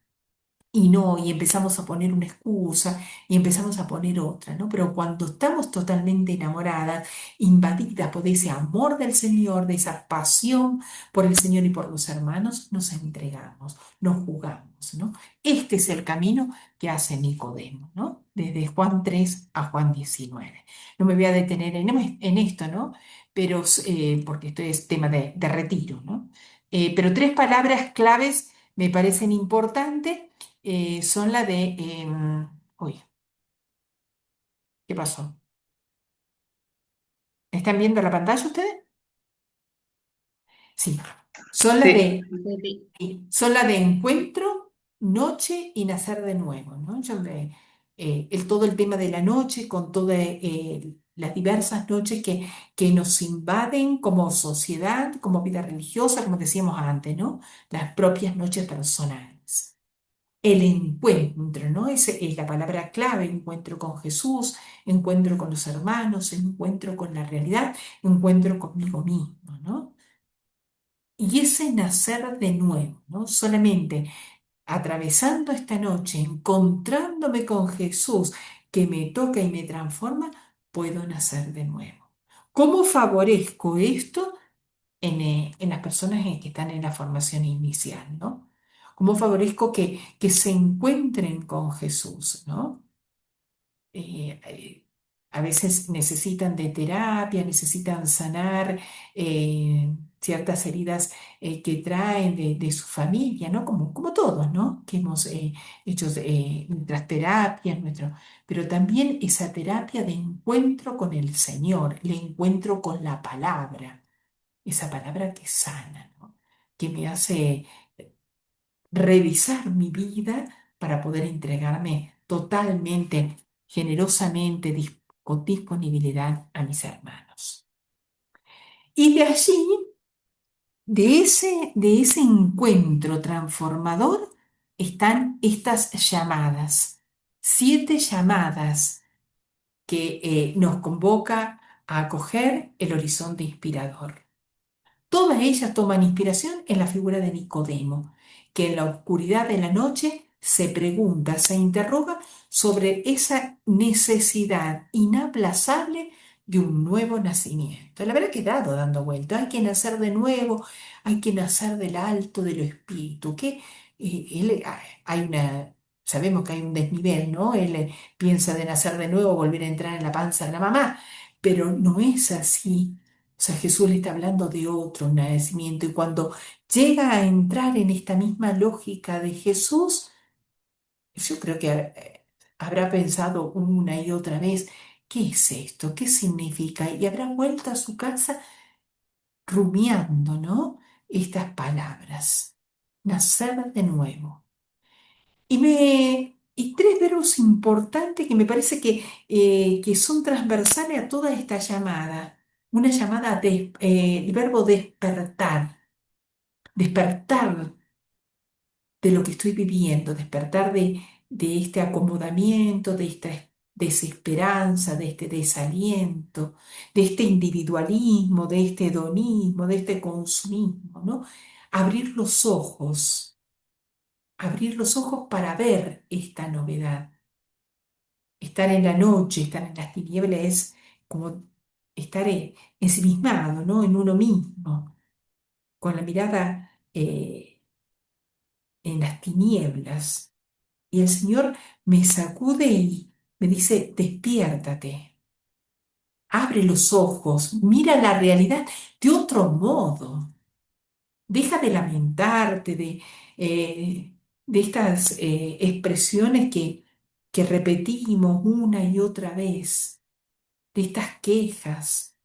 Y no, y empezamos a poner una excusa y empezamos a poner otra, ¿no? Pero cuando estamos totalmente enamoradas, invadidas por ese amor del Señor, de esa pasión por el Señor y por los hermanos, nos entregamos, nos jugamos, ¿no? Este es el camino que hace Nicodemo, ¿no? Desde Juan 3 a Juan 19. No me voy a detener en esto, ¿no? Pero, porque esto es tema de retiro, ¿no? Pero tres palabras claves me parecen importantes, son la de... uy, ¿qué pasó? ¿Están viendo la pantalla ustedes? Sí. Son las Sí, de, son la de encuentro, noche y nacer de nuevo, ¿no? Todo el tema de la noche con todas las diversas noches que nos invaden como sociedad, como vida religiosa, como decíamos antes, ¿no? Las propias noches personales. El encuentro, ¿no? Esa es la palabra clave, encuentro con Jesús, encuentro con los hermanos, encuentro con la realidad, encuentro conmigo mismo, ¿no? Y ese nacer de nuevo, ¿no? Solamente atravesando esta noche, encontrándome con Jesús que me toca y me transforma, puedo nacer de nuevo. ¿Cómo favorezco esto en las personas que están en la formación inicial, ¿no? ¿Cómo favorezco que se encuentren con Jesús, ¿no? eh, eh, a veces necesitan de terapia, necesitan sanar ciertas heridas que traen de su familia, ¿no? Como todos, ¿no? Que hemos hecho nuestras terapias, pero también esa terapia de encuentro con el Señor, el encuentro con la palabra, esa palabra que sana, ¿no? Que me hace revisar mi vida para poder entregarme totalmente, generosamente, con disponibilidad a mis hermanos. Y de allí, de ese encuentro transformador, están estas llamadas, 7 llamadas que nos convoca a acoger el horizonte inspirador. Todas ellas toman inspiración en la figura de Nicodemo, que en la oscuridad de la noche se pregunta, se interroga sobre esa necesidad inaplazable de un nuevo nacimiento. La verdad que he dado dando vuelta, hay que nacer de nuevo, hay que nacer del alto de lo espíritu, que hay una, sabemos que hay un desnivel, ¿no? Él piensa de nacer de nuevo, volver a entrar en la panza de la mamá, pero no es así. O sea, Jesús le está hablando de otro nacimiento y cuando llega a entrar en esta misma lógica de Jesús, yo creo que habrá pensado una y otra vez, ¿qué es esto? ¿Qué significa? Y habrá vuelto a su casa rumiando, ¿no? Estas palabras. Nacer de nuevo. Y tres verbos importantes que me parece que son transversales a toda esta llamada. Una llamada, el verbo despertar. Despertar de lo que estoy viviendo, despertar de este acomodamiento, de esta desesperanza, de este desaliento, de este individualismo, de este hedonismo, de este consumismo, ¿no? Abrir abrir los ojos para ver esta novedad. Estar en la noche, estar en las tinieblas es como estar ensimismado, ¿no? En uno mismo, con la mirada en las tinieblas. Y el Señor me sacude y me dice, despiértate, abre los ojos, mira la realidad de otro modo. Deja de lamentarte de estas expresiones que repetimos una y otra vez, de estas quejas.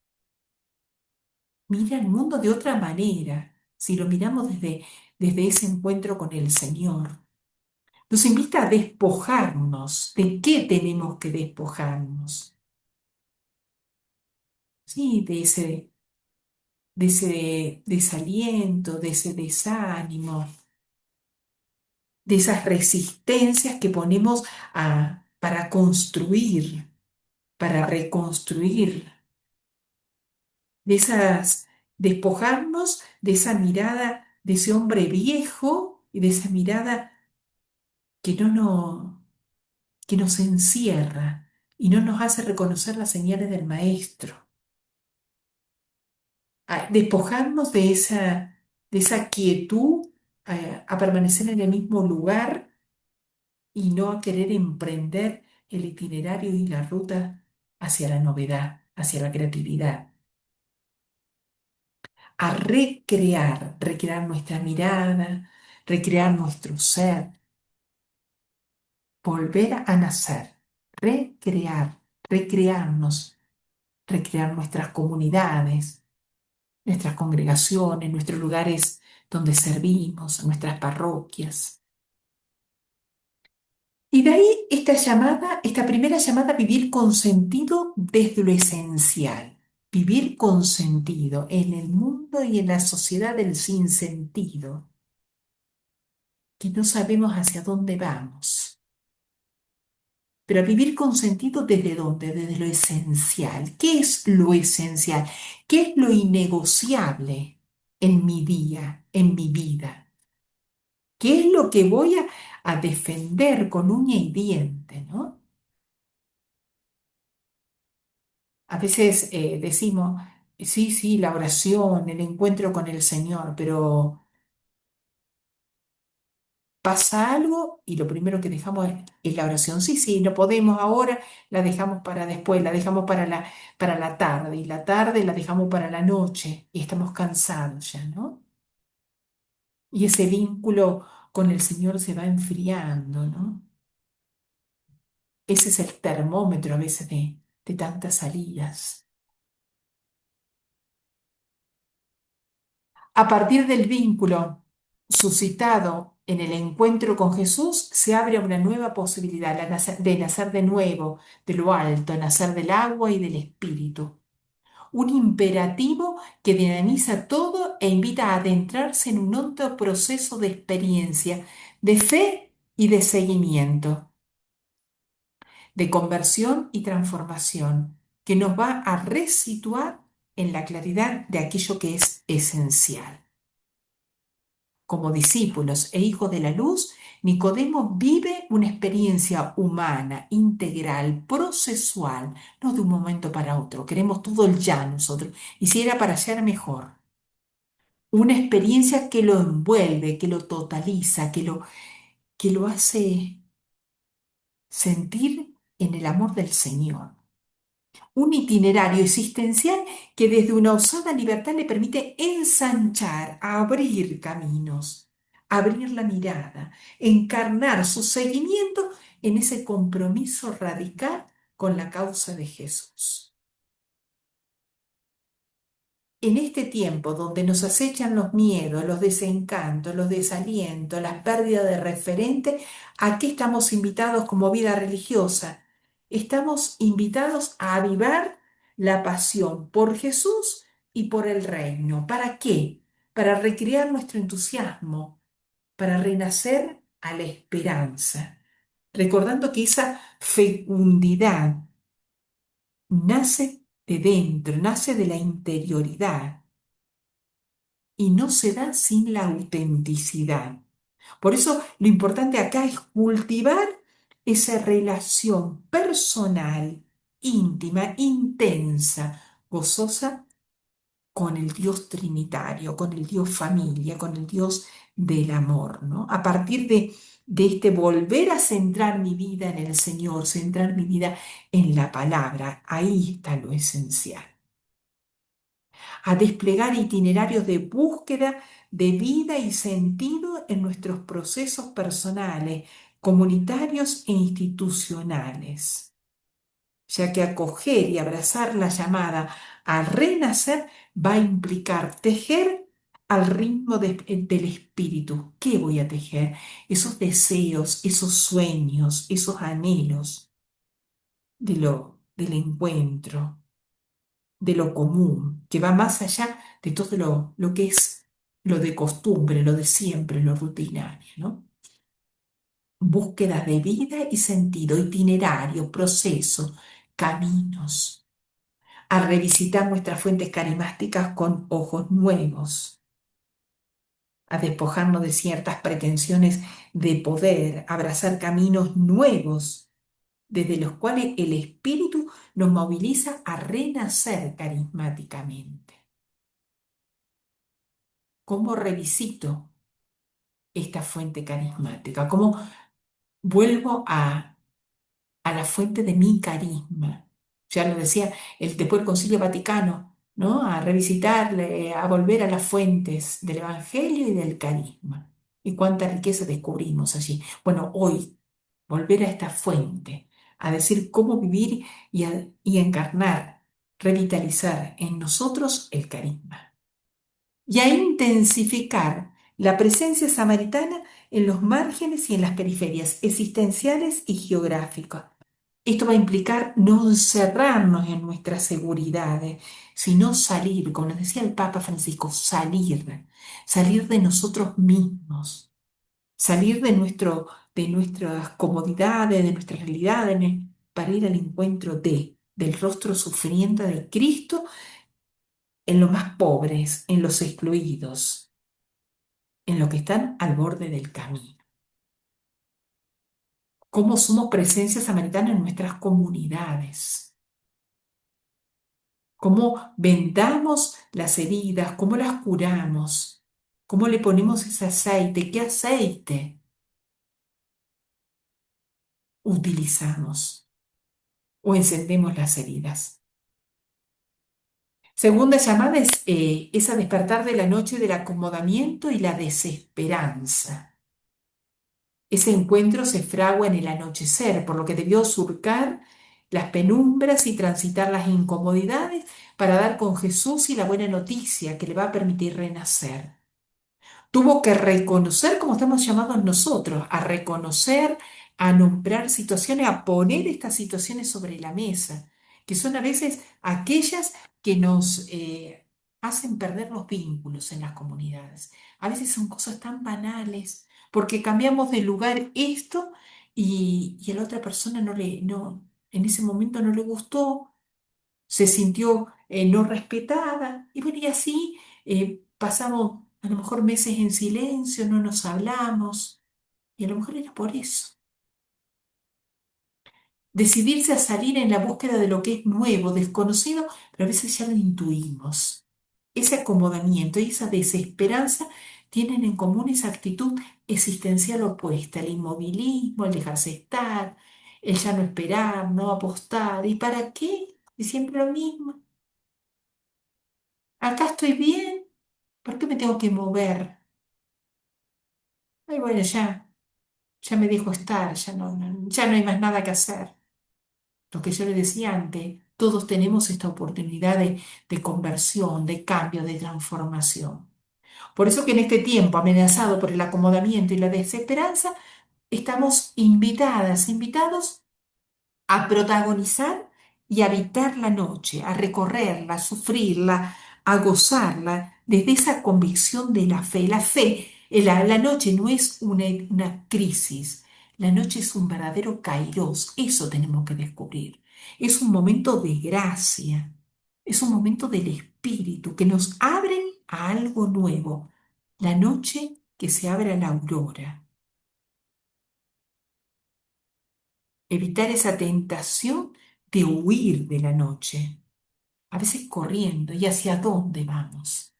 Mira el mundo de otra manera, si lo miramos desde ese encuentro con el Señor. Nos invita a despojarnos. ¿De qué tenemos que despojarnos? Sí, de ese desaliento, de ese desánimo, de esas resistencias que ponemos para construir, para reconstruir, de esas, despojarnos de esa mirada de ese hombre viejo y de esa mirada que que nos encierra y no nos hace reconocer las señales del Maestro. Despojarnos de esa quietud, a permanecer en el mismo lugar y no a querer emprender el itinerario y la ruta hacia la novedad, hacia la creatividad, a recrear nuestra mirada, recrear nuestro ser, volver a nacer, recrearnos, recrear nuestras comunidades, nuestras congregaciones, nuestros lugares donde servimos, nuestras parroquias. Y de ahí esta llamada, esta primera llamada a vivir con sentido desde lo esencial. Vivir con sentido en el mundo y en la sociedad del sinsentido, que no sabemos hacia dónde vamos. Pero a vivir con sentido desde dónde, desde lo esencial. ¿Qué es lo esencial? ¿Qué es lo innegociable en mi día, en mi vida? ¿Qué es lo que voy a defender con uña y diente, ¿no? A veces decimos, sí, sí, la oración, el encuentro con el Señor, pero pasa algo y lo primero que dejamos es la oración. Sí, sí, no podemos ahora, la dejamos para después, la dejamos para la tarde y la tarde la dejamos para la noche y estamos cansados ya, ¿no? Y ese vínculo con el Señor se va enfriando, ¿no? Ese es el termómetro a veces de tantas salidas. A partir del vínculo suscitado en el encuentro con Jesús, se abre una nueva posibilidad de nacer de nuevo, de lo alto, nacer del agua y del espíritu. Un imperativo que dinamiza todo e invita a adentrarse en un hondo proceso de experiencia, de fe y de seguimiento, de conversión y transformación, que nos va a resituar en la claridad de aquello que es esencial. como discípulos e hijos de la luz, Nicodemo vive una experiencia humana, integral, procesual, no de un momento para otro. Queremos todo el ya nosotros. Y si era para ser mejor, una experiencia que lo envuelve, que lo totaliza, que lo hace sentir en el amor del Señor. Un itinerario existencial que desde una osada libertad le permite ensanchar, abrir caminos, abrir la mirada, encarnar su seguimiento en ese compromiso radical con la causa de Jesús. En este tiempo donde nos acechan los miedos, los desencantos, los desalientos, las pérdidas de referente, ¿a qué estamos invitados como vida religiosa? Estamos invitados a avivar la pasión por Jesús y por el reino. ¿Para qué? Para recrear nuestro entusiasmo, para renacer a la esperanza, recordando que esa fecundidad nace de dentro, nace de la interioridad y no se da sin la autenticidad. Por eso lo importante acá es cultivar esa relación personal, íntima, intensa, gozosa con el Dios trinitario, con el Dios familia, con el Dios del amor, ¿no? A partir de este volver a centrar mi vida en el Señor, centrar mi vida en la palabra, ahí está lo esencial, a desplegar itinerarios de búsqueda de vida y sentido en nuestros procesos personales, comunitarios e institucionales, ya que acoger y abrazar la llamada a renacer va a implicar tejer al ritmo del espíritu. ¿Qué voy a tejer? Esos deseos, esos sueños, esos anhelos del encuentro, de lo común, que va más allá de todo lo que es lo de costumbre, lo de siempre, lo rutinario, ¿no? Búsqueda de vida y sentido, itinerario, proceso, caminos, a revisitar nuestras fuentes carismáticas con ojos nuevos, a despojarnos de ciertas pretensiones de poder, abrazar caminos nuevos, desde los cuales el espíritu nos moviliza a renacer carismáticamente. ¿Cómo revisito esta fuente carismática? ¿Cómo vuelvo a la fuente de mi carisma? Ya lo decía después el Concilio Vaticano, ¿no? A revisitarle, a volver a las fuentes del Evangelio y del carisma. Y cuánta riqueza descubrimos allí. Bueno, hoy, volver a esta fuente, a decir cómo vivir y encarnar, revitalizar en nosotros el carisma y a intensificar la presencia samaritana en los márgenes y en las periferias existenciales y geográficas. Esto va a implicar no encerrarnos en nuestras seguridades, sino salir, como nos decía el Papa Francisco, salir de nosotros mismos, salir de nuestras comodidades, de nuestras realidades, para ir al encuentro del rostro sufriente de Cristo en los más pobres, en los excluidos, en los que están al borde del camino. Cómo somos presencia samaritana en nuestras comunidades. Cómo vendamos las heridas, cómo las curamos, cómo le ponemos ese aceite, qué aceite utilizamos o encendemos las heridas. Segunda llamada es a despertar de la noche del acomodamiento y la desesperanza. Ese encuentro se fragua en el anochecer, por lo que debió surcar las penumbras y transitar las incomodidades para dar con Jesús y la buena noticia que le va a permitir renacer. Tuvo que reconocer, como estamos llamados nosotros, a reconocer, a nombrar situaciones, a poner estas situaciones sobre la mesa, que son a veces aquellas que nos hacen perder los vínculos en las comunidades. A veces son cosas tan banales, porque cambiamos de lugar esto y a la otra persona en ese momento no le gustó, se sintió no respetada, y bueno, y así pasamos A lo mejor meses en silencio, no nos hablamos, y a lo mejor era por eso. Decidirse a salir en la búsqueda de lo que es nuevo, desconocido, pero a veces ya lo intuimos. Ese acomodamiento y esa desesperanza tienen en común esa actitud existencial opuesta, el inmovilismo, el dejarse estar, el ya no esperar, no apostar. ¿Y para qué? Y siempre lo mismo. Acá estoy bien, ¿por qué me tengo que mover? Ay, bueno, ya me dejo estar, ya no hay más nada que hacer. Lo que yo le decía antes, todos tenemos esta oportunidad de conversión, de cambio, de transformación. Por eso que en este tiempo amenazado por el acomodamiento y la desesperanza, estamos invitadas, invitados a protagonizar y a habitar la noche, a recorrerla, a sufrirla, a gozarla desde esa convicción de la fe. La fe, la noche no es una crisis, la noche es un verdadero kairos, eso tenemos que descubrir. Es un momento de gracia, es un momento del espíritu que nos abre a algo nuevo. La noche que se abre a la aurora. Evitar esa tentación de huir de la noche, a veces corriendo. ¿Y hacia dónde vamos?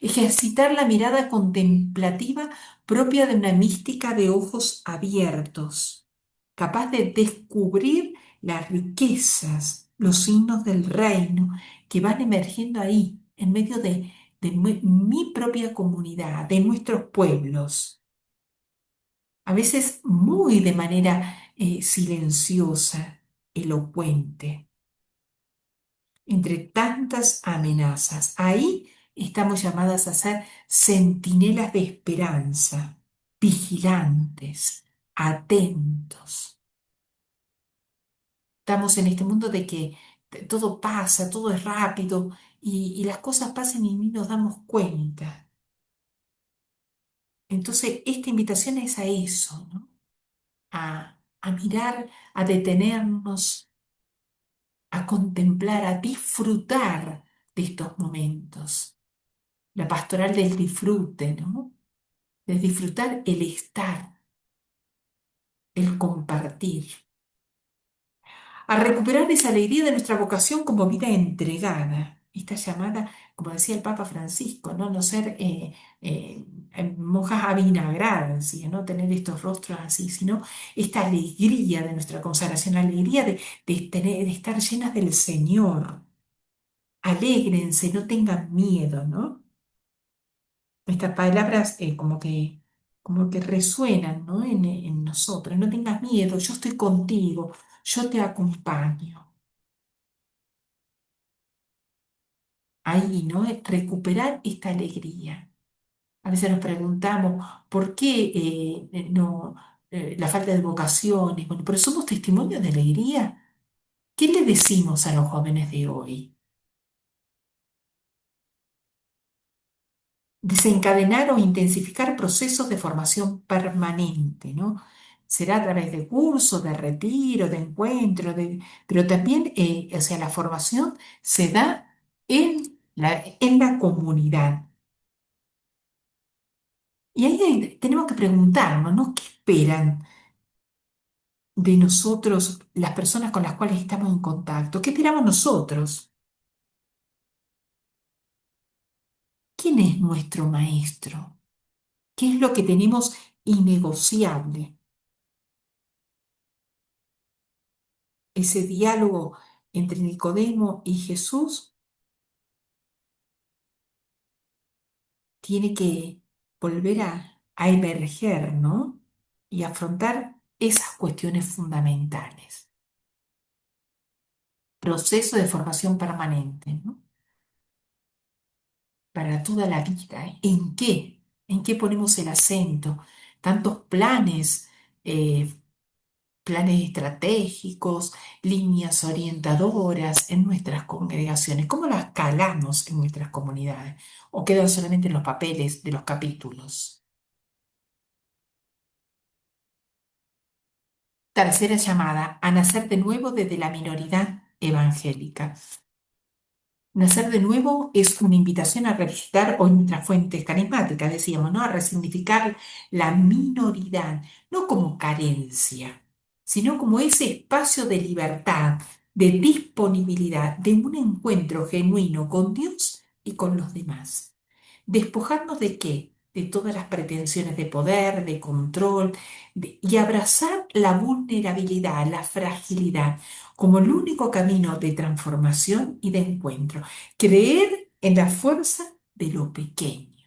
Ejercitar la mirada contemplativa propia de una mística de ojos abiertos, capaz de descubrir las riquezas, los signos del reino que van emergiendo ahí, en medio de mi propia comunidad, de nuestros pueblos, a veces muy de manera silenciosa, elocuente, entre tantas amenazas. Ahí estamos llamadas a ser centinelas de esperanza, vigilantes, atentos. Estamos en este mundo de que todo pasa, todo es rápido y las cosas pasan y ni nos damos cuenta. Entonces, esta invitación es a eso, ¿no? A mirar, a detenernos, a contemplar, a disfrutar de estos momentos. La pastoral del disfrute, ¿no? De disfrutar el estar, el compartir. A recuperar esa alegría de nuestra vocación como vida entregada. Esta llamada, como decía el Papa Francisco, no ser monjas avinagradas, ¿sí? No tener estos rostros así, sino esta alegría de nuestra consagración, la alegría de estar llenas del Señor. Alégrense, no tengan miedo, ¿no? Estas palabras como que resuenan, ¿no? En nosotros. No tengas miedo, yo estoy contigo, yo te acompaño. Ahí, ¿no? Es recuperar esta alegría. A veces nos preguntamos por qué no, la falta de vocaciones. Bueno, pero somos testimonios de alegría. ¿Qué le decimos a los jóvenes de hoy? Desencadenar o intensificar procesos de formación permanente, ¿no? Será a través de cursos, de retiro, de encuentro, pero también, o sea, la formación se da en la comunidad. Y ahí tenemos que preguntarnos, ¿no? ¿Qué esperan de nosotros las personas con las cuales estamos en contacto? ¿Qué esperamos nosotros? ¿Quién es nuestro maestro? ¿Qué es lo que tenemos innegociable? Ese diálogo entre Nicodemo y Jesús tiene que volver a emerger, ¿no? Y afrontar esas cuestiones fundamentales. Proceso de formación permanente, ¿no? Para toda la vida. ¿En qué? ¿En qué ponemos el acento? Tantos planes, planes estratégicos, líneas orientadoras en nuestras congregaciones. ¿Cómo las calamos en nuestras comunidades? ¿O quedan solamente en los papeles de los capítulos? Tercera llamada, a nacer de nuevo desde la minoridad evangélica. Nacer de nuevo es una invitación a revisitar hoy nuestras fuentes carismáticas, decíamos, ¿no? A resignificar la minoridad, no como carencia, sino como ese espacio de libertad, de disponibilidad, de un encuentro genuino con Dios y con los demás. ¿Despojarnos de qué? De todas las pretensiones de poder, de control, y abrazar la vulnerabilidad, la fragilidad, como el único camino de transformación y de encuentro. Creer en la fuerza de lo pequeño,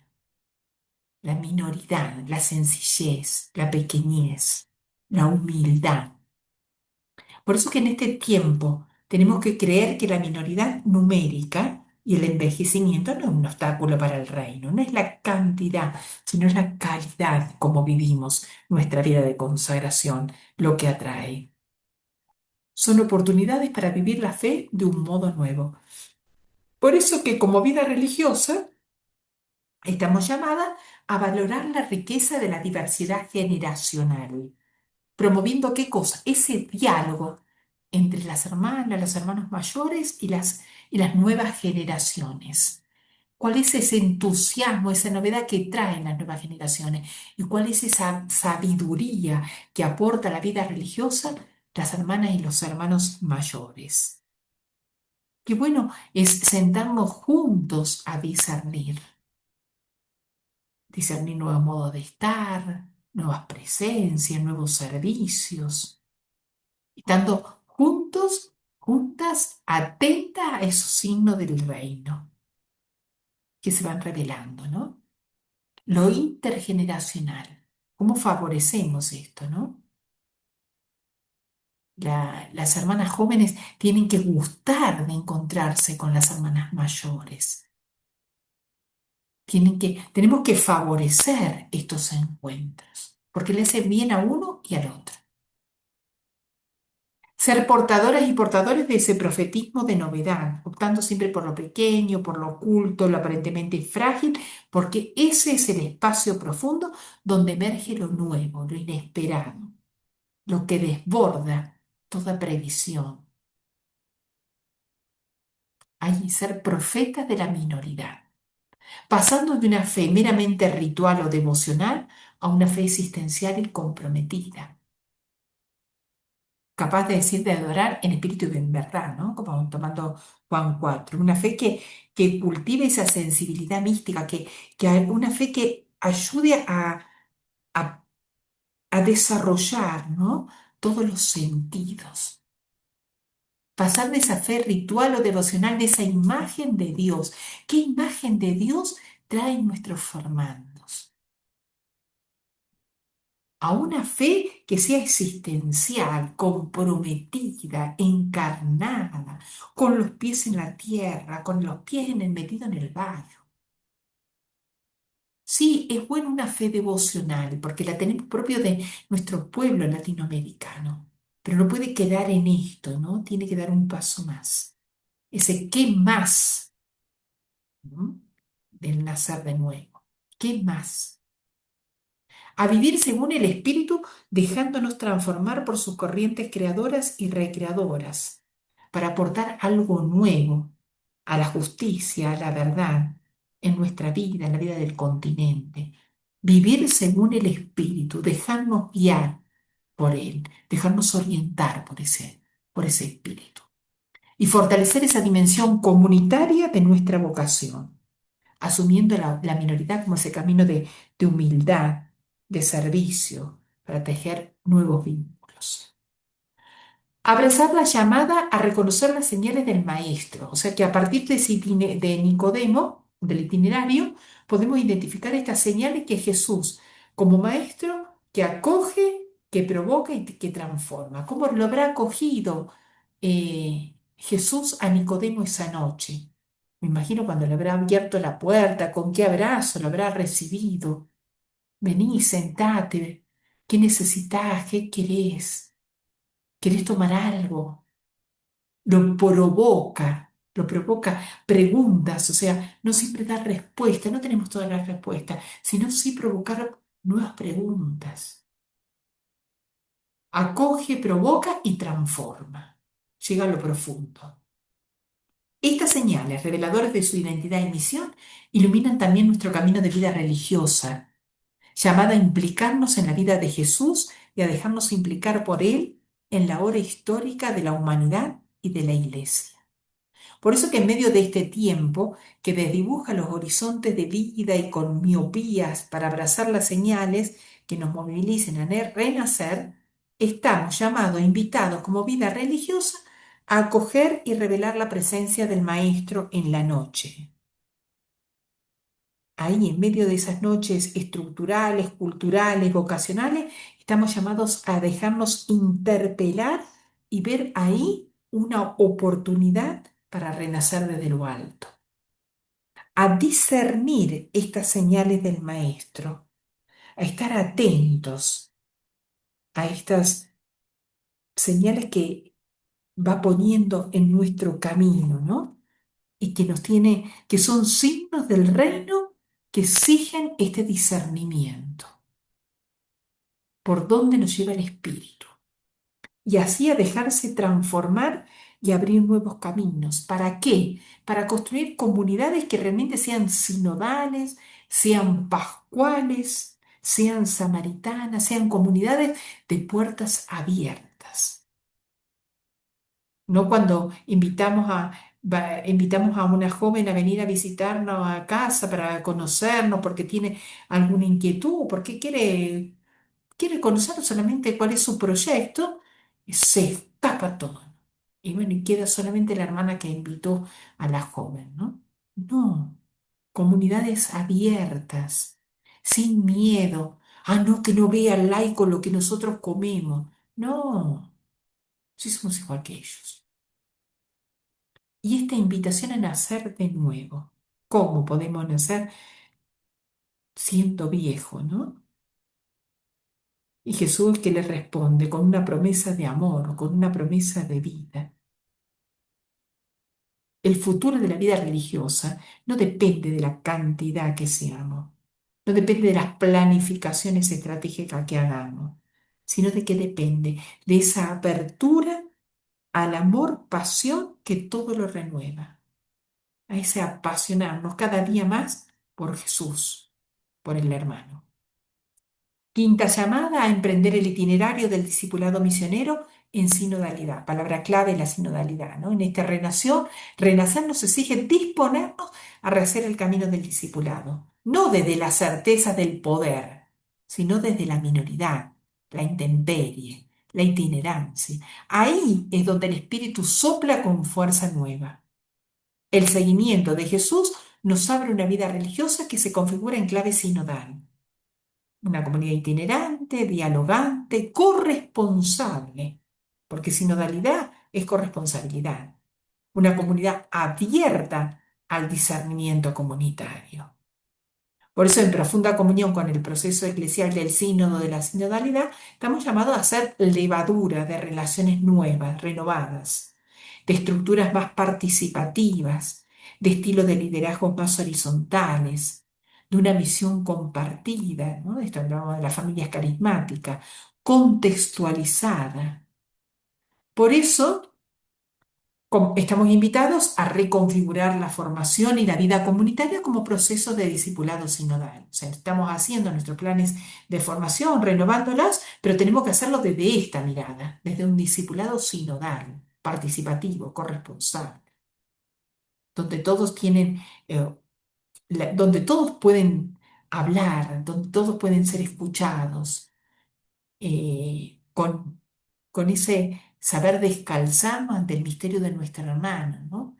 la minoridad, la sencillez, la pequeñez, la humildad. Por eso que en este tiempo tenemos que creer que la minoridad numérica y el envejecimiento no es un obstáculo para el reino, no es la cantidad, sino es la calidad como vivimos nuestra vida de consagración lo que atrae. Son oportunidades para vivir la fe de un modo nuevo. Por eso que como vida religiosa estamos llamadas a valorar la riqueza de la diversidad generacional, promoviendo qué cosa, ese diálogo entre las hermanas, los hermanos mayores y las nuevas generaciones. ¿Cuál es ese entusiasmo, esa novedad que traen las nuevas generaciones? ¿Y cuál es esa sabiduría que aporta la vida religiosa las hermanas y los hermanos mayores? Qué bueno es sentarnos juntos a discernir nuevos modos de estar, nuevas presencias, nuevos servicios, estando juntos, juntas, atentas a esos signos del reino que se van revelando, ¿no? Lo intergeneracional, ¿cómo favorecemos esto, no? Las hermanas jóvenes tienen que gustar de encontrarse con las hermanas mayores. Tenemos que favorecer estos encuentros, porque le hacen bien a uno y al otro. Ser portadoras y portadores de ese profetismo de novedad, optando siempre por lo pequeño, por lo oculto, lo aparentemente frágil, porque ese es el espacio profundo donde emerge lo nuevo, lo inesperado, lo que desborda toda previsión. Hay que ser profetas de la minoridad, pasando de una fe meramente ritual o devocional a una fe existencial y comprometida, capaz de decir de adorar en espíritu y en verdad, ¿no? Como tomando Juan 4, una fe que cultive esa sensibilidad mística, una fe que ayude a, a desarrollar, ¿no? Todos los sentidos. Pasar de esa fe ritual o devocional, de esa imagen de Dios. ¿Qué imagen de Dios traen nuestros formandos? A una fe que sea existencial, comprometida, encarnada, con los pies en la tierra, con los pies metidos en el barro. Sí, es buena una fe devocional, porque la tenemos propio de nuestro pueblo latinoamericano, pero no puede quedar en esto, ¿no? Tiene que dar un paso más. Ese qué más, ¿no? Del nacer de nuevo. ¿Qué más? A vivir según el Espíritu, dejándonos transformar por sus corrientes creadoras y recreadoras, para aportar algo nuevo a la justicia, a la verdad, en nuestra vida, en la vida del continente. Vivir según el Espíritu, dejarnos guiar por Él, dejarnos orientar por ese Espíritu. Y fortalecer esa dimensión comunitaria de nuestra vocación, asumiendo la minoridad como ese camino de humildad, de servicio, para tejer nuevos vínculos. Abrazar la llamada a reconocer las señales del maestro, o sea que a partir de Nicodemo, del itinerario, podemos identificar estas señales que Jesús, como maestro, que acoge, que provoca y que transforma. ¿Cómo lo habrá acogido Jesús a Nicodemo esa noche? Me imagino cuando le habrá abierto la puerta, con qué abrazo lo habrá recibido. Vení, sentate. ¿Qué necesitas? ¿Qué querés? ¿Querés tomar algo? Lo provoca preguntas, o sea, no siempre dar respuesta, no tenemos todas las respuestas, sino sí provocar nuevas preguntas. Acoge, provoca y transforma. Llega a lo profundo. Estas señales, reveladoras de su identidad y misión, iluminan también nuestro camino de vida religiosa, llamada a implicarnos en la vida de Jesús y a dejarnos implicar por Él en la hora histórica de la humanidad y de la Iglesia. Por eso que en medio de este tiempo que desdibuja los horizontes de vida y con miopías para abrazar las señales que nos movilicen a renacer, estamos llamados, invitados como vida religiosa a acoger y revelar la presencia del Maestro en la noche. Ahí, en medio de esas noches estructurales, culturales, vocacionales, estamos llamados a dejarnos interpelar y ver ahí una oportunidad para renacer desde lo alto, a discernir estas señales del Maestro, a estar atentos a estas señales que va poniendo en nuestro camino, ¿no? Y que nos tiene, que son signos del reino que exigen este discernimiento, por dónde nos lleva el Espíritu. Y así a dejarse transformar y abrir nuevos caminos. ¿Para qué? Para construir comunidades que realmente sean sinodales, sean pascuales, sean samaritanas, sean comunidades de puertas abiertas. No cuando invitamos a una joven a venir a visitarnos a casa para conocernos porque tiene alguna inquietud, porque quiere conocer solamente cuál es su proyecto, se escapa todo. Y bueno, y queda solamente la hermana que invitó a la joven, ¿no? No, comunidades abiertas, sin miedo. Ah, no, que no vea el laico lo que nosotros comemos. No, sí somos igual que ellos. Y esta invitación a nacer de nuevo. ¿Cómo podemos nacer siendo viejo, no? Y Jesús que le responde con una promesa de amor, con una promesa de vida. El futuro de la vida religiosa no depende de la cantidad que seamos, no depende de las planificaciones estratégicas que hagamos, sino de que depende de esa apertura al amor, pasión que todo lo renueva, a ese apasionarnos cada día más por Jesús, por el hermano. Quinta llamada a emprender el itinerario del discipulado misionero en sinodalidad, palabra clave la sinodalidad, ¿no? En esta renacer nos exige disponernos a rehacer el camino del discipulado, no desde la certeza del poder, sino desde la minoridad, la intemperie, la itinerancia. Ahí es donde el Espíritu sopla con fuerza nueva. El seguimiento de Jesús nos abre una vida religiosa que se configura en clave sinodal. Una comunidad itinerante, dialogante, corresponsable, porque sinodalidad es corresponsabilidad. Una comunidad abierta al discernimiento comunitario. Por eso, en profunda comunión con el proceso eclesial del sínodo de la sinodalidad, estamos llamados a hacer levadura de relaciones nuevas, renovadas, de estructuras más participativas, de estilos de liderazgo más horizontales, de una misión compartida, ¿no? Esto hablamos de las familias carismáticas, contextualizada. Por eso, estamos invitados a reconfigurar la formación y la vida comunitaria como procesos de discipulado sinodal. O sea, estamos haciendo nuestros planes de formación, renovándolas, pero tenemos que hacerlo desde esta mirada, desde un discipulado sinodal, participativo, corresponsable, donde todos tienen, donde todos pueden hablar, donde todos pueden ser escuchados, con ese saber descalzarnos ante el misterio de nuestra hermana, ¿no?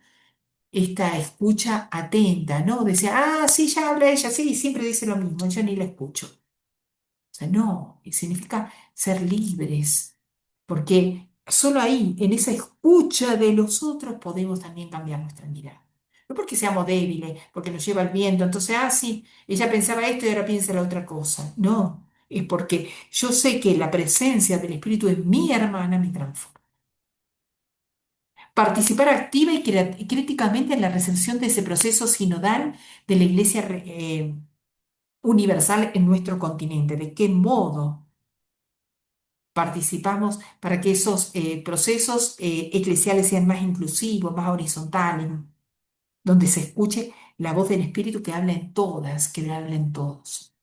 Esta escucha atenta, ¿no? Decía, ah, sí, ya habla ella, sí, siempre dice lo mismo, yo ni la escucho. O sea, no, significa ser libres, porque solo ahí, en esa escucha de los otros, podemos también cambiar nuestra mirada. No porque seamos débiles, porque nos lleva el viento, entonces, ah, sí, ella pensaba esto y ahora piensa la otra cosa. No, es porque yo sé que la presencia del Espíritu en mi hermana me transforma. Participar activa y críticamente en la recepción de ese proceso sinodal de la Iglesia universal en nuestro continente. ¿De qué modo participamos para que esos procesos eclesiales sean más inclusivos, más horizontales, donde se escuche la voz del Espíritu que habla en todas, que habla en todos.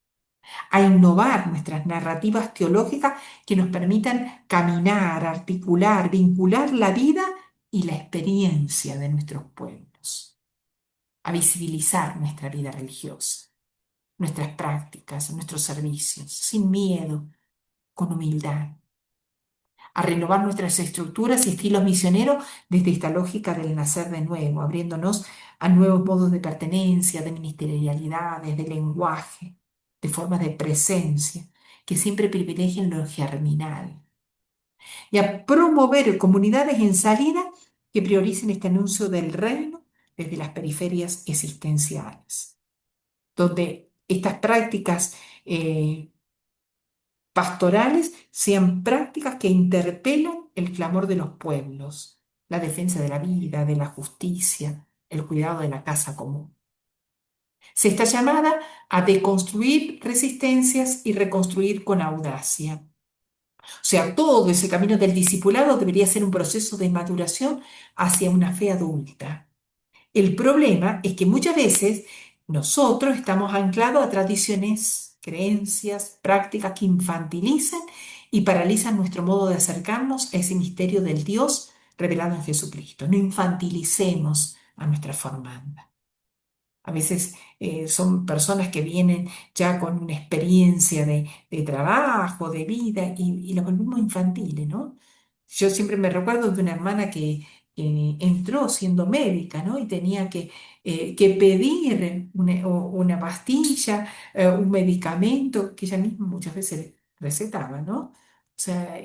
A innovar nuestras narrativas teológicas que nos permitan caminar, articular, vincular la vida y la experiencia de nuestros pueblos. A visibilizar nuestra vida religiosa, nuestras prácticas, nuestros servicios, sin miedo, con humildad. A renovar nuestras estructuras y estilos misioneros desde esta lógica del nacer de nuevo, abriéndonos a nuevos modos de pertenencia, de ministerialidades, de lenguaje, de formas de presencia, que siempre privilegien lo germinal. Y a promover comunidades en salida que prioricen este anuncio del reino desde las periferias existenciales, donde estas prácticas pastorales sean prácticas que interpelan el clamor de los pueblos, la defensa de la vida, de la justicia, el cuidado de la casa común. Se está llamada a deconstruir resistencias y reconstruir con audacia. O sea, todo ese camino del discipulado debería ser un proceso de maduración hacia una fe adulta. El problema es que muchas veces nosotros estamos anclados a tradiciones, creencias, prácticas que infantilizan y paralizan nuestro modo de acercarnos a ese misterio del Dios revelado en Jesucristo. No infantilicemos a nuestra formanda. A veces son personas que vienen ya con una experiencia de trabajo, de vida, y lo volvemos infantiles, ¿no? Yo siempre me recuerdo de una hermana que entró siendo médica, ¿no? Y tenía que pedir una pastilla, un medicamento que ella misma muchas veces recetaba, ¿no? O sea,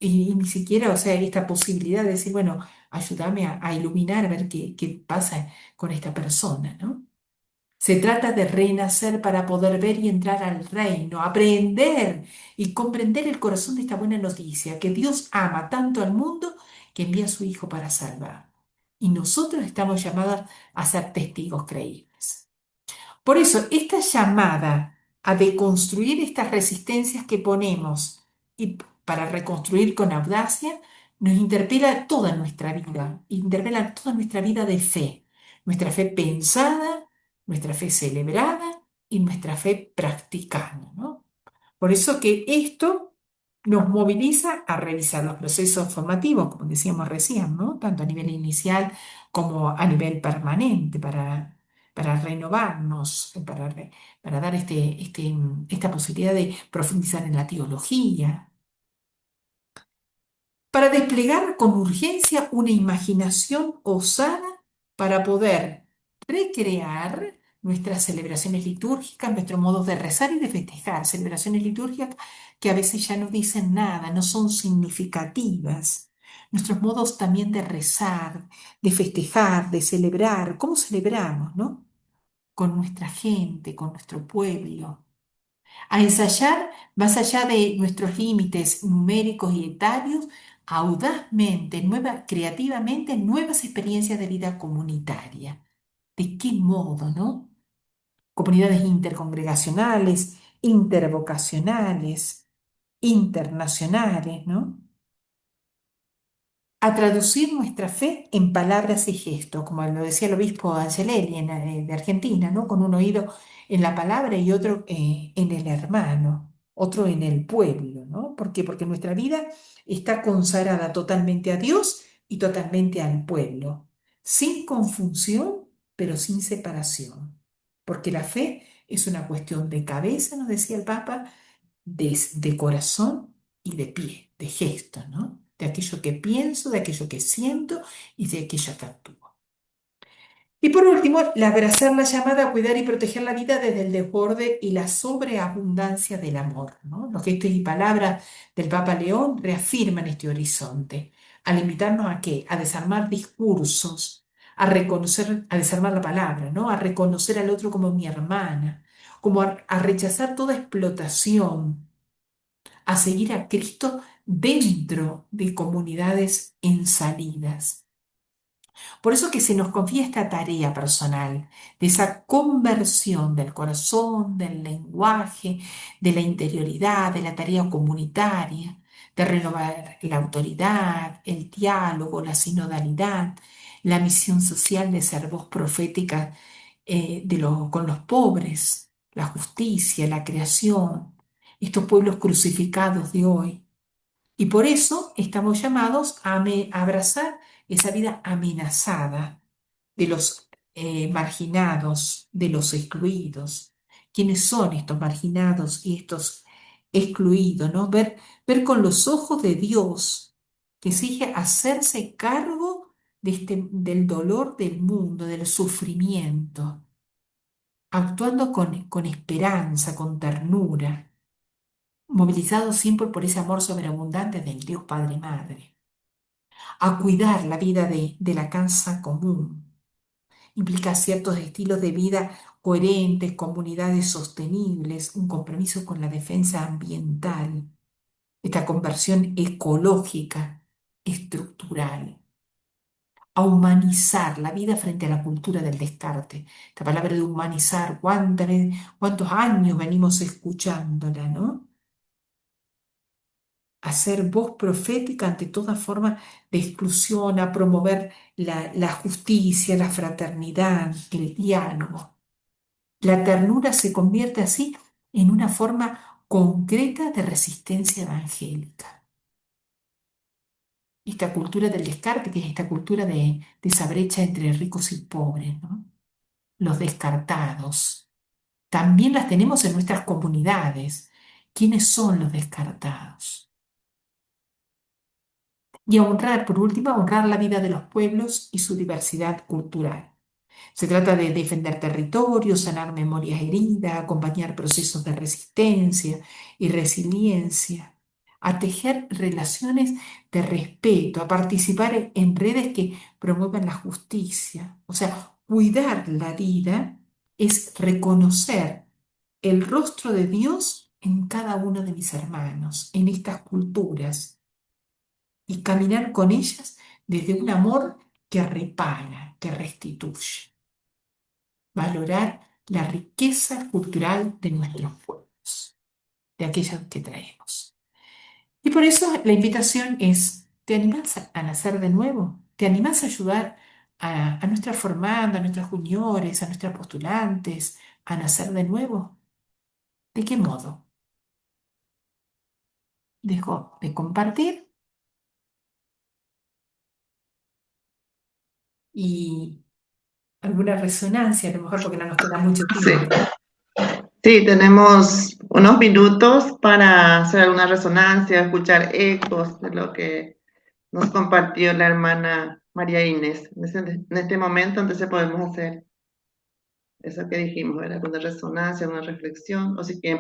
y ni siquiera, o sea, esta posibilidad de decir, bueno, ayúdame a iluminar, a ver qué pasa con esta persona, ¿no? Se trata de renacer para poder ver y entrar al reino, aprender y comprender el corazón de esta buena noticia, que Dios ama tanto al mundo que envía a su Hijo para salvar. Y nosotros estamos llamados a ser testigos creíbles. Por eso, esta llamada a deconstruir estas resistencias que ponemos y para reconstruir con audacia, nos interpela toda nuestra vida, interpela toda nuestra vida de fe, nuestra fe pensada, nuestra fe celebrada y nuestra fe practicada, ¿no? Por eso que esto nos moviliza a revisar los procesos formativos, como decíamos recién, ¿no? Tanto a nivel inicial como a nivel permanente, para renovarnos, para dar esta posibilidad de profundizar en la teología, para desplegar con urgencia una imaginación osada para poder recrear nuestras celebraciones litúrgicas, nuestros modos de rezar y de festejar, celebraciones litúrgicas que a veces ya no dicen nada, no son significativas. Nuestros modos también de rezar, de festejar, de celebrar, ¿cómo celebramos, no? Con nuestra gente, con nuestro pueblo, a ensayar más allá de nuestros límites numéricos y etarios, audazmente, creativamente, nuevas experiencias de vida comunitaria. ¿De qué modo, no? Comunidades intercongregacionales, intervocacionales, internacionales, ¿no? A traducir nuestra fe en palabras y gestos, como lo decía el obispo Angelelli de Argentina, ¿no? Con un oído en la palabra y otro en el hermano, otro en el pueblo, ¿no? ¿Por qué? Porque nuestra vida está consagrada totalmente a Dios y totalmente al pueblo, sin confusión, pero sin separación. Porque la fe es una cuestión de cabeza, nos decía el Papa, de corazón y de pie, de gesto, ¿no? De aquello que pienso, de aquello que siento y de aquello que actúo. Y por último, abrazar la llamada a cuidar y proteger la vida desde el desborde y la sobreabundancia del amor, ¿no? Los gestos y palabras del Papa León reafirman este horizonte, al invitarnos a qué? A desarmar discursos, a reconocer, a desarmar la palabra, ¿no? A reconocer al otro como mi hermana, como a rechazar toda explotación, a seguir a Cristo dentro de comunidades en salidas. Por eso que se nos confía esta tarea personal, de esa conversión del corazón, del lenguaje, de la interioridad, de la tarea comunitaria, de renovar la autoridad, el diálogo, la sinodalidad, la misión social de ser voz profética con los pobres, la justicia, la creación, estos pueblos crucificados de hoy. Y por eso estamos llamados a abrazar esa vida amenazada de los marginados, de los excluidos. ¿Quiénes son estos marginados y estos excluidos? ¿No? Ver con los ojos de Dios, que exige hacerse cargo del dolor del mundo, del sufrimiento, actuando con esperanza, con ternura, movilizado siempre por ese amor sobreabundante del Dios Padre y Madre, a cuidar la vida de la casa común. Implica ciertos estilos de vida coherentes, comunidades sostenibles, un compromiso con la defensa ambiental, esta conversión ecológica, estructural, a humanizar la vida frente a la cultura del descarte. Esta palabra de humanizar, ¿cuántos años venimos escuchándola, ¿no? A ser voz profética ante toda forma de exclusión, a promover la justicia, la fraternidad, el diálogo. La ternura se convierte así en una forma concreta de resistencia evangélica. Esta cultura del descarte, que es esta cultura de esa brecha entre ricos y pobres, ¿no? Los descartados. También las tenemos en nuestras comunidades. ¿Quiénes son los descartados? Y a honrar, por último, a honrar la vida de los pueblos y su diversidad cultural. Se trata de defender territorios, sanar memorias heridas, acompañar procesos de resistencia y resiliencia, a tejer relaciones de respeto, a participar en redes que promuevan la justicia. O sea, cuidar la vida es reconocer el rostro de Dios en cada uno de mis hermanos, en estas culturas, y caminar con ellas desde un amor que repara, que restituye. Valorar la riqueza cultural de nuestros pueblos, de aquellos que traemos. Y por eso la invitación es, ¿te animás a nacer de nuevo? ¿Te animás a ayudar a nuestras formandas, a nuestros juniores, a nuestras postulantes a nacer de nuevo? ¿De qué modo? Dejo de compartir y alguna resonancia, a lo mejor porque no nos queda mucho Sí, tiempo. sí, tenemos unos minutos para hacer alguna resonancia, escuchar ecos de lo que nos compartió la hermana María Inés. En este momento, entonces podemos hacer eso que dijimos, ¿verdad? Una resonancia, una reflexión, o si quieren